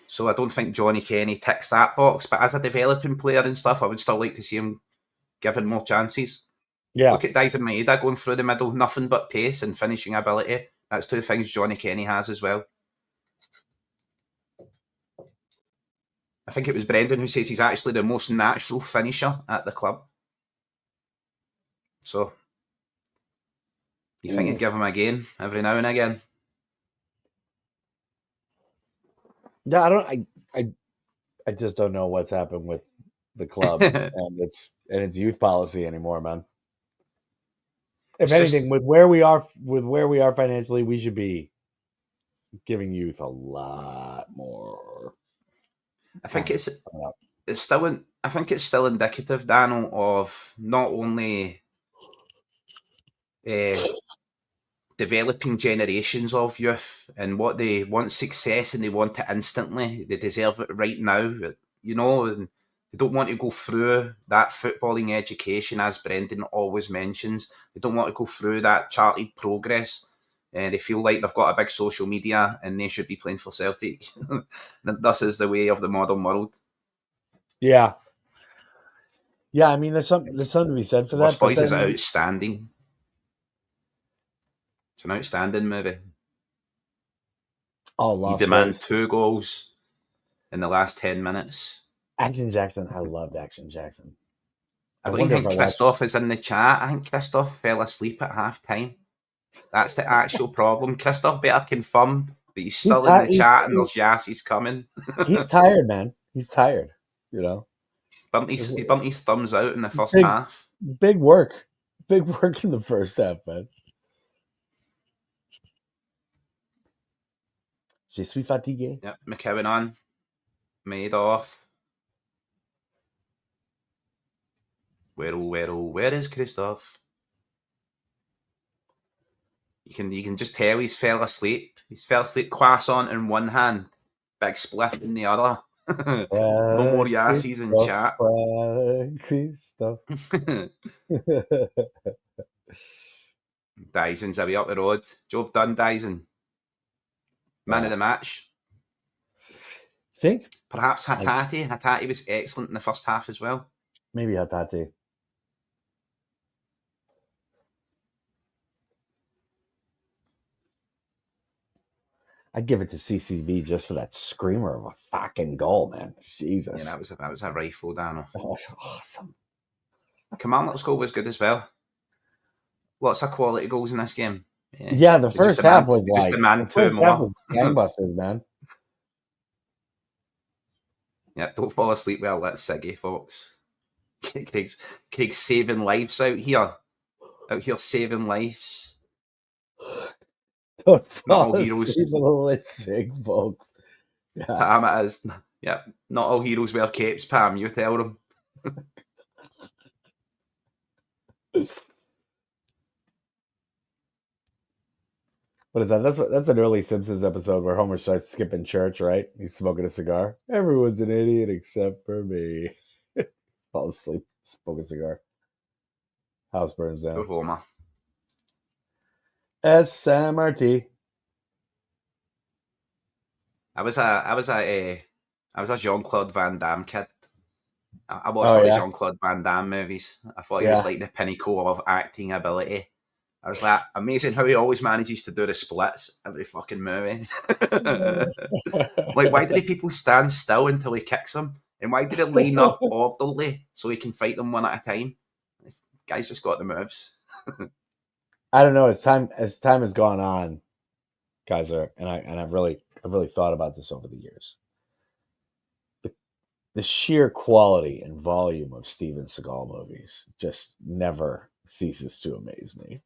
So I don't think Johnny Kenny ticks that box, but as a developing player and stuff, I would still like to see him given more chances. Yeah. Look at Keiser Maeda going through the middle, nothing but pace and finishing ability. That's two things Johnny Kenny has as well. I think it was Brendan who says he's actually the most natural finisher at the club. So, you think you'd give him a game every now and again? Yeah, I just don't know what's happened with the club and its youth policy anymore, man. If anything, with where we are financially, we should be giving youth a lot more. I think it's still indicative, Danno, of not only developing generations of youth and what they want success and they want it instantly. They deserve it right now, you know, and they don't want to go through that footballing education, as Brendan always mentions. They don't want to go through that charted progress. They feel like they've got a big social media and they should be playing for Celtic. This is the way of the modern world. Yeah. Yeah, I mean, there's something to be said for that. Lost But Boys is then, outstanding. It's an outstanding movie. oh, He Lost demanded Boys, 2 goals in the last 10 minutes. Action Jackson. I loved Action Jackson. I don't wonder even if think I watched. Christoph is in the chat. I think Christoph fell asleep at half time. That's the actual problem. Christoph better confirm that he's still in the chat and there's Yassi's coming. He's tired, man. He's tired. You know, He burnt his thumbs out in the first Big- half. big work in the first half, man. Je suis fatigué. Yep, McCowan on. Made off. Where is Christoph? You can just tell he's fell asleep. He's fell asleep, croissant in one hand, big spliff in the other. No more Yassi's in chat. Christoph. Dyson's away up the road. Job done, Dyson. Man of the match. Think Perhaps Hatate. Hatate was excellent in the first half as well. maybe Hatate. I'd give it to CCV just for that screamer of a fucking goal, man. Jesus. Yeah, that was a rifle, Danno. That was awesome. Commandant's goal was good as well. Lots of quality goals in this game. Yeah, the first half was just demand 2 more. Gangbusters, man. Yeah, don't fall asleep with a lit ciggy, folks. Craig's saving lives out here. Out here saving lives. Don't Not all fall heroes. asleep with a lit cig, folks. Yeah. Pam, it is. Yeah, not all heroes wear capes, Pam. You tell them. What is that? That's an early Simpsons episode where Homer starts skipping church, right? He's smoking a cigar. Everyone's an idiot except for me. Falls asleep, smoke a cigar. House burns Poor down. Homer. SMRT. I was a Jean-Claude Van Damme kid. I watched all the Jean-Claude Van Damme movies. I thought he was like the pinnacle of acting ability. I was like, amazing how he always manages to do the splits every fucking movie. Like, why do the people stand still until he kicks them? And why do they line up orderly so he can fight them one at a time? This guy's just got the moves. I don't know. As time has gone on, Keiser, and I've really thought about this over the years. The sheer quality and volume of Steven Seagal movies just never ceases to amaze me.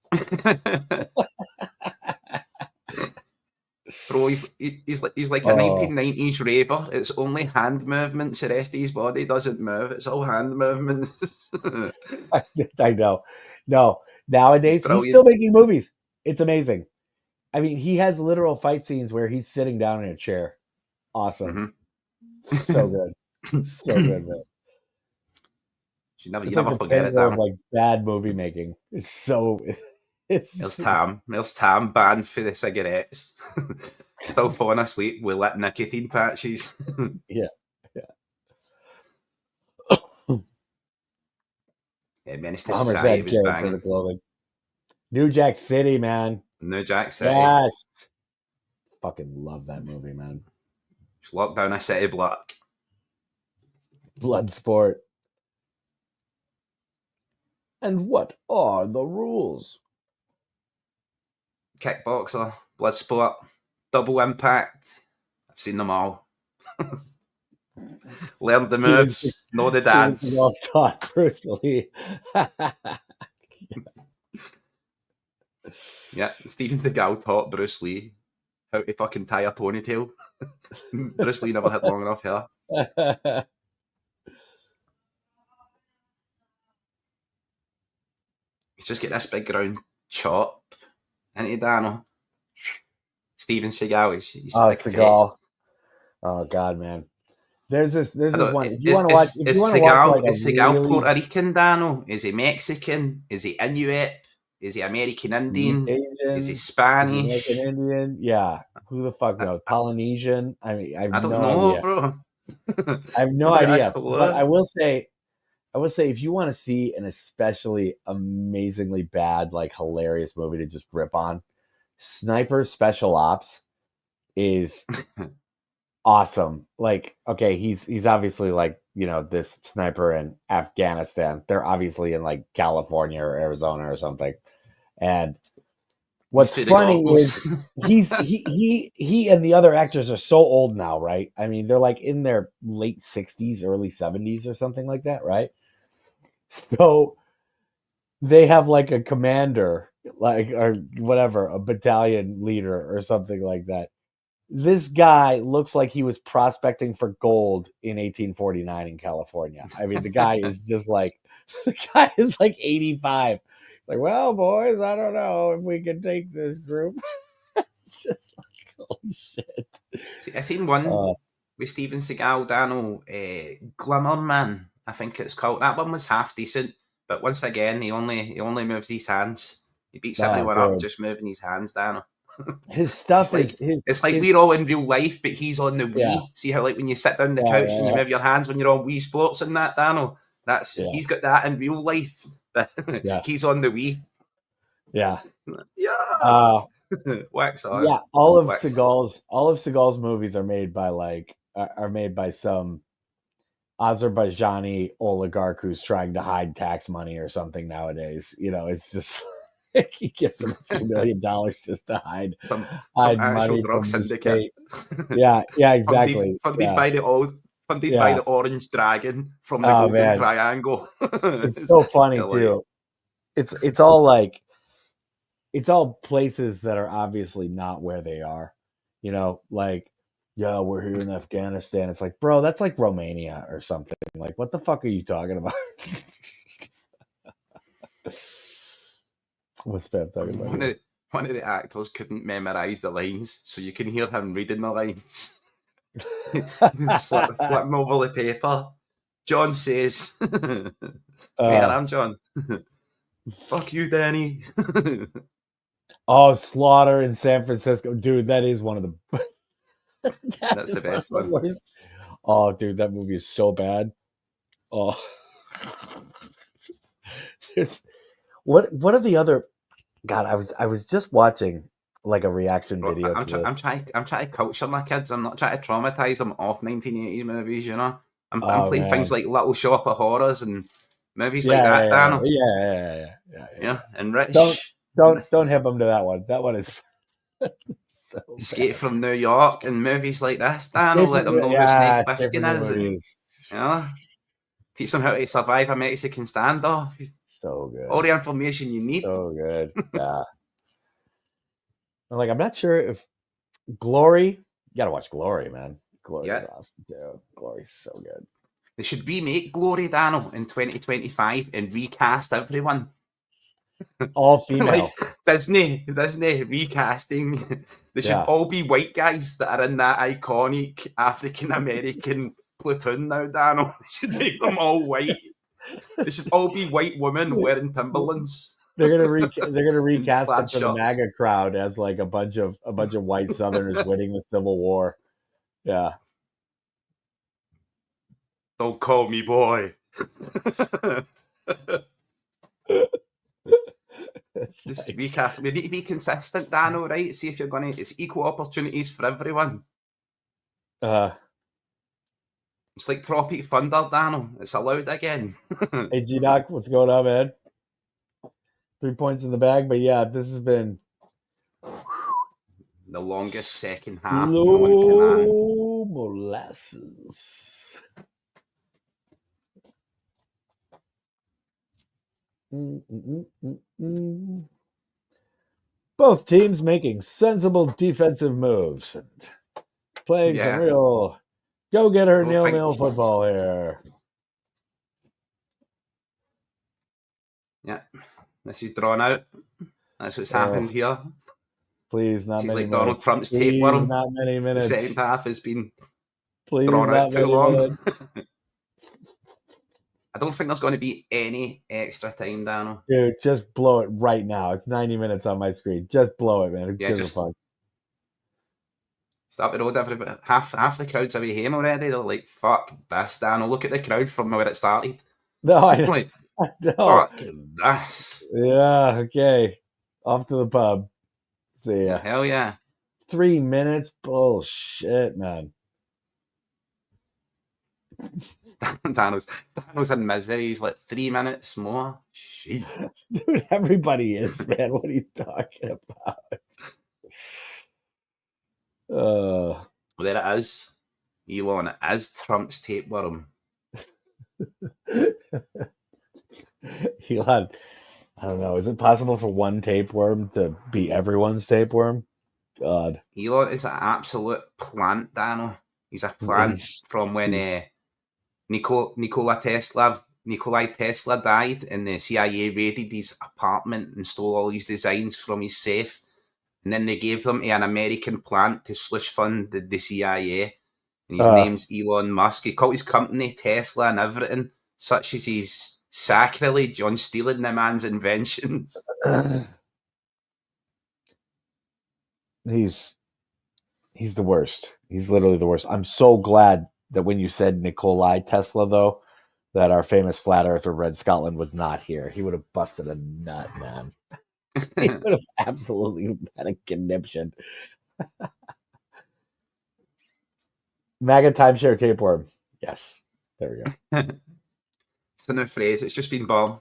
Bro, he's like a 1990s raver. It's only hand movements. The rest of his body doesn't move. It's all hand movements. I know. No, nowadays he's still making movies. It's amazing. I mean, he has literal fight scenes where he's sitting down in a chair. Awesome. Mm-hmm. So good. So good, man. You never forget it, of like bad movie making. It's so. There's Tam banned for the cigarettes. Still falling asleep with lit nicotine patches. Yeah. Menace to Society was banging. For the clothing. New Jack City, man. New Jack City. Yes. Fucking love that movie, man. Just lock down a city block. Bloodsport. And what are the rules? Kickboxer, Bloodsport, Double Impact. I've seen them all. Learned the moves, know the dance. Taught Bruce Lee. Yeah, Steven Seagal taught Bruce Lee how to fucking tie a ponytail. Bruce Lee never had long enough hair. He's just getting this big round chop into Danno. Steven Seagal, he's big Seagal. face. Oh God, man. There's this one. If you want to watch, is Seagal Puerto Rican, Danno? Is he Mexican? Is he Inuit? Is he American Indian? Is he Spanish? American Indian? Yeah. Who the fuck knows? Polynesian? I mean, I don't know, idea. bro. I have no idea. But I will say, I would say if you want to see an especially amazingly bad, like hilarious movie to just rip on, Sniper Special Ops is awesome. Like, okay, he's obviously like, this sniper in Afghanistan. They're obviously in like California or Arizona or something. And what's for the funny goggles. is he and the other actors are so old now, right? I mean, they're like in their late 60s, early 70s or something like that, right? So they have like a commander, like, or whatever, a battalion leader or something like that. This guy looks like he was prospecting for gold in 1849 in California. I mean, the guy is just like, the guy is like 85. Like, well, boys, I don't know if we can take this group. It's just like, holy shit. See, I seen one with Steven Seagal, Danno, Glimmer Man, I think it's called. That one was half decent, but once again, he only moves his hands. He beats everyone up Dude. just moving his hands, Danno. His stuff It's like we're all in real life, but he's on the Wii. Yeah. See how like when you sit down on the Yeah, couch yeah, and you yeah. move your hands when you're on Wii Sports and that, Danno. Yeah. He's got that in real life. But Yeah. he's on the Wii. Yeah. Yeah. Wax on. Yeah, all of Wax Seagal's movies are made by some Azerbaijani oligarch who's trying to hide tax money or something nowadays. It's just like he gives them a few $1 million just to hide some money actual drug from the syndicate. state. Yeah, exactly. Funded by the Orange Dragon from the Oh, Golden man. Triangle. It's so funny too. It's all like, it's all places that are obviously not where they are. Like, yeah, we're here in Afghanistan. It's like, bro, that's like Romania or something. Like, what the fuck are you talking about? What's Pep talking about? One of the actors couldn't memorize the lines, so you can hear him reading the lines. Flipping over the paper. John says, "Hey, I'm John. Fuck you, Danny." Oh, Slaughter in San Francisco, dude. That is one of the. That's the best one. Worst. Oh, dude, that movie is so bad. Oh, what are the other? God, I was just watching like a reaction video. I'm trying to culture my kids. I'm not trying to traumatize them off 1980s movies. I'm playing things like Little Shop of Horrors and movies like that, Danno. Yeah. And Rich. Don't hip them to that one. That one is so Escape bad. from New York and movies like this, Danno. Let them know who Snake Plissken is. And, teach them how to survive a Mexican standoff. So good. All the information you need. So good. Yeah. I'm not sure if Glory. You gotta watch Glory, man. Glory is awesome too. Glory's so good. They should remake Glory, Danno, in 2025 and recast everyone. All female. Like Disney recasting. They should all be white guys that are in that iconic African American platoon now, Danno. They should make them all white. They should all be white women wearing Timberlands. They're gonna recast them for the MAGA crowd as like a bunch of white Southerners winning the Civil War. Yeah. Don't call me boy. Just recast. We need to be consistent, Danno, right? See if you're gonna. It's equal opportunities for everyone. It's like Tropic Thunder, Danno. It's allowed again. Hey, G-Doc, what's going on, man? 3 points in the bag, but yeah, this has been the longest second half. Low molasses. Both teams making sensible defensive moves and playing some real go-getter nil-nil football here. Yeah, this is drawn out. That's what's happened here. Please, not many minutes. Like Donald Trump's tapeworm. Not many minutes. The second half has been drawn out too long. I don't think there's going to be any extra time, Danno. Dude, just blow it right now. It's 90 minutes on my screen. Just blow it, man. Who gives a fuck? Start the road, everybody. Half the crowd's away home already. They're like, fuck this, Danno. Look at the crowd from where it started. No, Like, no. fuck this. Yeah, okay. Off to the pub. See ya. Hell yeah. 3 minutes? Bullshit, man. Danno's in misery. He's like 3 minutes more. Sheesh. Dude, everybody is, man. What are you talking about? Well, there it is. Elon is Trump's tapeworm. Elon, I don't know. Is it possible for one tapeworm to be everyone's tapeworm? God. Elon is an absolute plant, Danno. He's a plant from when Nikola Tesla died and the CIA raided his apartment and stole all his designs from his safe. And then they gave them to an American plant to slush fund the CIA. And his name's Elon Musk. He called his company Tesla and everything, such as his sacrilege on stealing the man's inventions. He's the worst. He's literally the worst. I'm so glad that when you said Nikolai Tesla, though, that our famous flat earther Red Scotland was not here. He would have busted a nut, man. He would have absolutely had a conniption. MAGA timeshare tapeworm. Yes. There we go. It's a new phrase. It's just been born.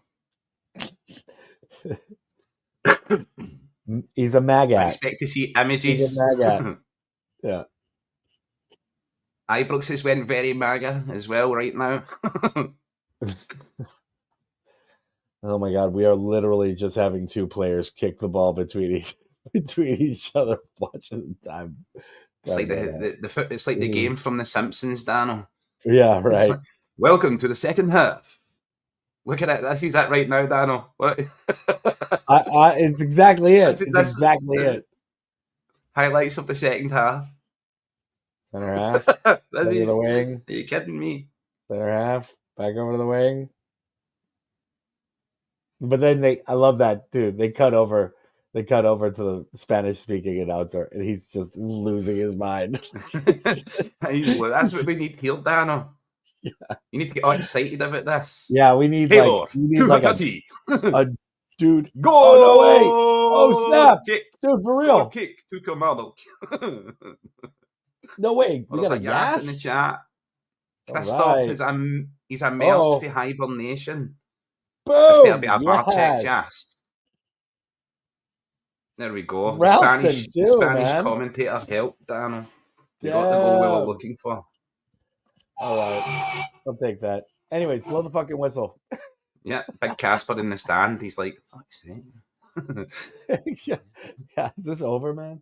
He's a MAGA. I expect to see images. He's a MAGA. Yeah. Ibrox has went very MAGA as well right now. Oh my God, we are literally just having two players kick the ball between each other, watching the time. It's like it's like the game from The Simpsons, Danno. Yeah, right. Like, welcome to the second half. Look at it. This is it right now, Danno. What? It's exactly it. It's exactly it. Highlights of the second half. Center half. Back over the wing. Are you kidding me? Center half. Back over the wing. But then I love that, dude. They cut over to the Spanish-speaking announcer, and he's just losing his mind. That's what we need here, Danno. Yeah. You need to get all excited about this. Yeah, we need Taylor, like a dude. Go! Oh, no way! Oh, snap! Kick. Dude, for real. Kick to Commander. No way. We got a gas in the chat. Christoph is he's immersed for hibernation. Boom! This better be a Bartek Jas. There we go. Ralston The Spanish commentator helped, Danno. We got the goal we were looking for. All right. I'll take that. Anyways, blow the fucking whistle. Yeah, big Casper in the stand. He's like, fuck's sake. Yeah, is this over, man?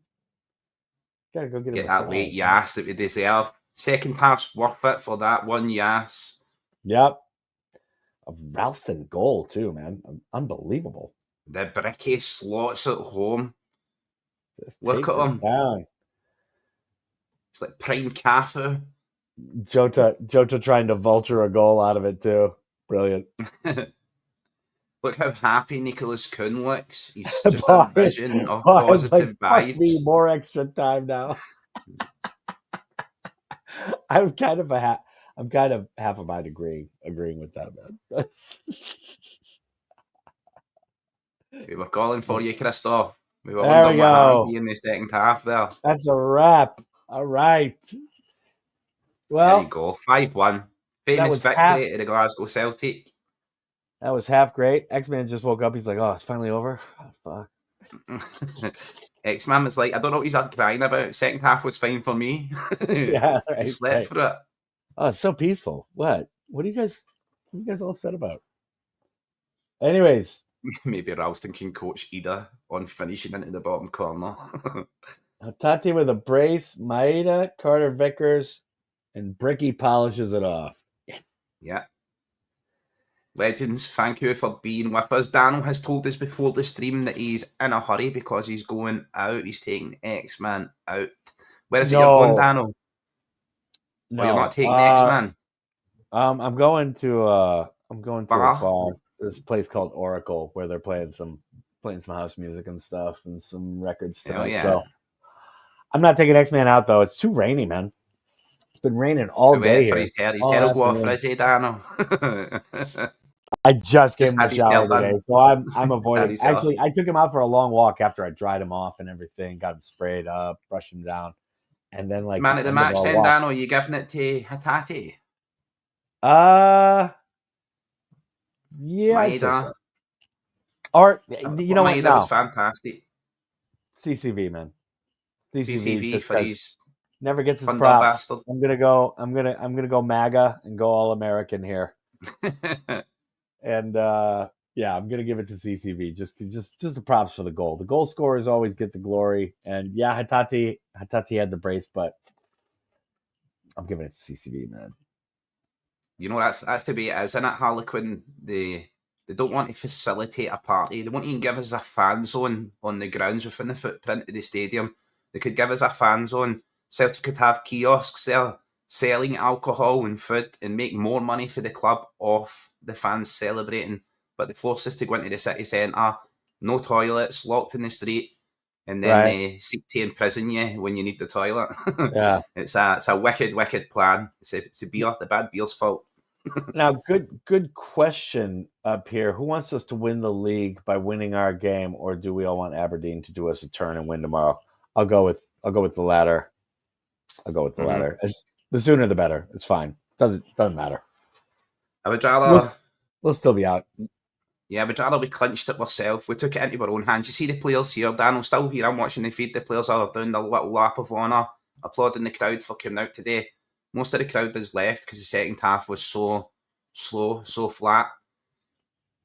Gotta go get that late Yas that we deserve. Second half's worth it for that one Yas. Yep. A Ralston goal too, man. Unbelievable. The bricky slots at home. Look at him. Down. It's like prime Cafu. Jota trying to vulture a goal out of it too. Brilliant. Look how happy Nicholas Kuhn looks. He's just a vision of positive vibes. Me more extra time now. I'm kind of half of mind agreeing with that, man. We were calling for you, Christoph. We were wondering what happened in the second half there. That's a wrap. All right. Well, there you go. 5-1. Famous victory to the Glasgow Celtic. That was half great. X-Man just woke up. He's like, oh, it's finally over. Oh, fuck. X-Man was like, I don't know what he's crying about. Second half was fine for me. Yeah, right, slept for it. Oh, it's so peaceful. What are you guys all upset about? Anyways. Maybe Ralston can coach Ida on finishing into the bottom corner. Tati with a brace, Maeda, Carter Vickers, and Bricky polishes it off. Yeah. Legends, thank you for being with us. Danno has told us before the stream that he's in a hurry because he's going out. He's taking X-Man out. Where is it you're going, Danno? No, you're not taking X-Man. I'm going to a bar. This place called Oracle where they're playing some house music and stuff and some records tonight. Yeah. So I'm not taking X-Man out though. It's too rainy, man. It's been raining all day here. His hair will go off frizzy, Danno. I just gave Just him a had his shower hair done. today, so I'm Just had avoiding. his hair. Actually, I took him out for a long walk after I dried him off and everything, got him sprayed up, brushed him down, and then like Man the of the end of match our then, walk. Dan, or are you giving it to Hatate? Yeah, I'd say Maeda. so. Or you know what? Maeda was No, fantastic. CCV, man. CCV CCV just for because his never gets his thunder props. bastard. I'm gonna go MAGA and go All American here. And yeah, I'm gonna give it to CCV. Just the props for the goal. The goal scorers always get the glory. And yeah, Hatati had the brace, but I'm giving it to CCV, man. You know, that's the way it is, isn't it, Harlequin? They don't want to facilitate a party. They won't even give us a fan zone on the grounds within the footprint of the stadium. They could give us a fan zone. Celtic could have kiosks there selling alcohol and food and make more money for the club off the fans celebrating. But they force us to go into the city centre, no toilets, locked in the street, and then Right. they seek to imprison you when you need the toilet. Yeah. It's a wicked plan. It's the bad beer's fault. Now, good question up here. Who wants us to win the league by winning our game, or do we all want Aberdeen to do us a turn and win tomorrow? I'll go with the latter. I'll go with the latter. The sooner the better. It's fine. Doesn't matter. I would rather, We'll still be out. yeah, I would rather we clinched it ourselves. We took it into our own hands. You see the players here, Dan, I'm still here. I'm watching the feed. The players are doing the little lap of honour, applauding the crowd for coming out today. Most of the crowd has left because the second half was so slow, so flat.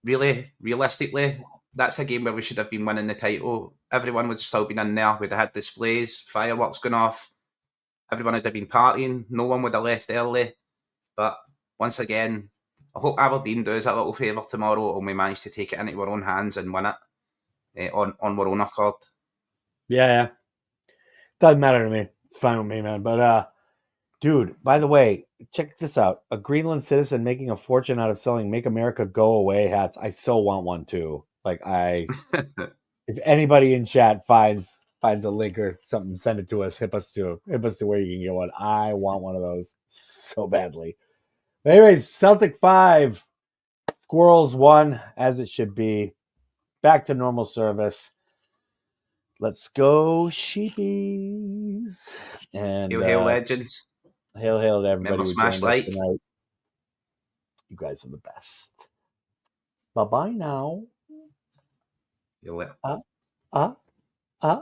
Really, realistically, that's a game where we should have been winning the title. Everyone would still been in there. We'd have had displays, fireworks going off. Everyone would have been partying. No one would have left early. But once again, I hope Aberdeen does a little favour tomorrow and we manage to take it into our own hands and win it on our own accord. Yeah. Doesn't matter to me. It's fine with me, man. But dude, by the way, check this out. A Greenland citizen making a fortune out of selling "Make America Go Away" hats. I so want one too. Like if anybody in chat finds a link or something, send it to us. Hip us to where you can get one. I want one of those so badly. But anyways, Celtic 5, Squirrels 1, as it should be. Back to normal service. Let's go, sheepies. And Hail, legends. hail to everybody Remember, who smash joined us like. tonight. You guys are the best. Bye-bye now. Hail, Uh, uh.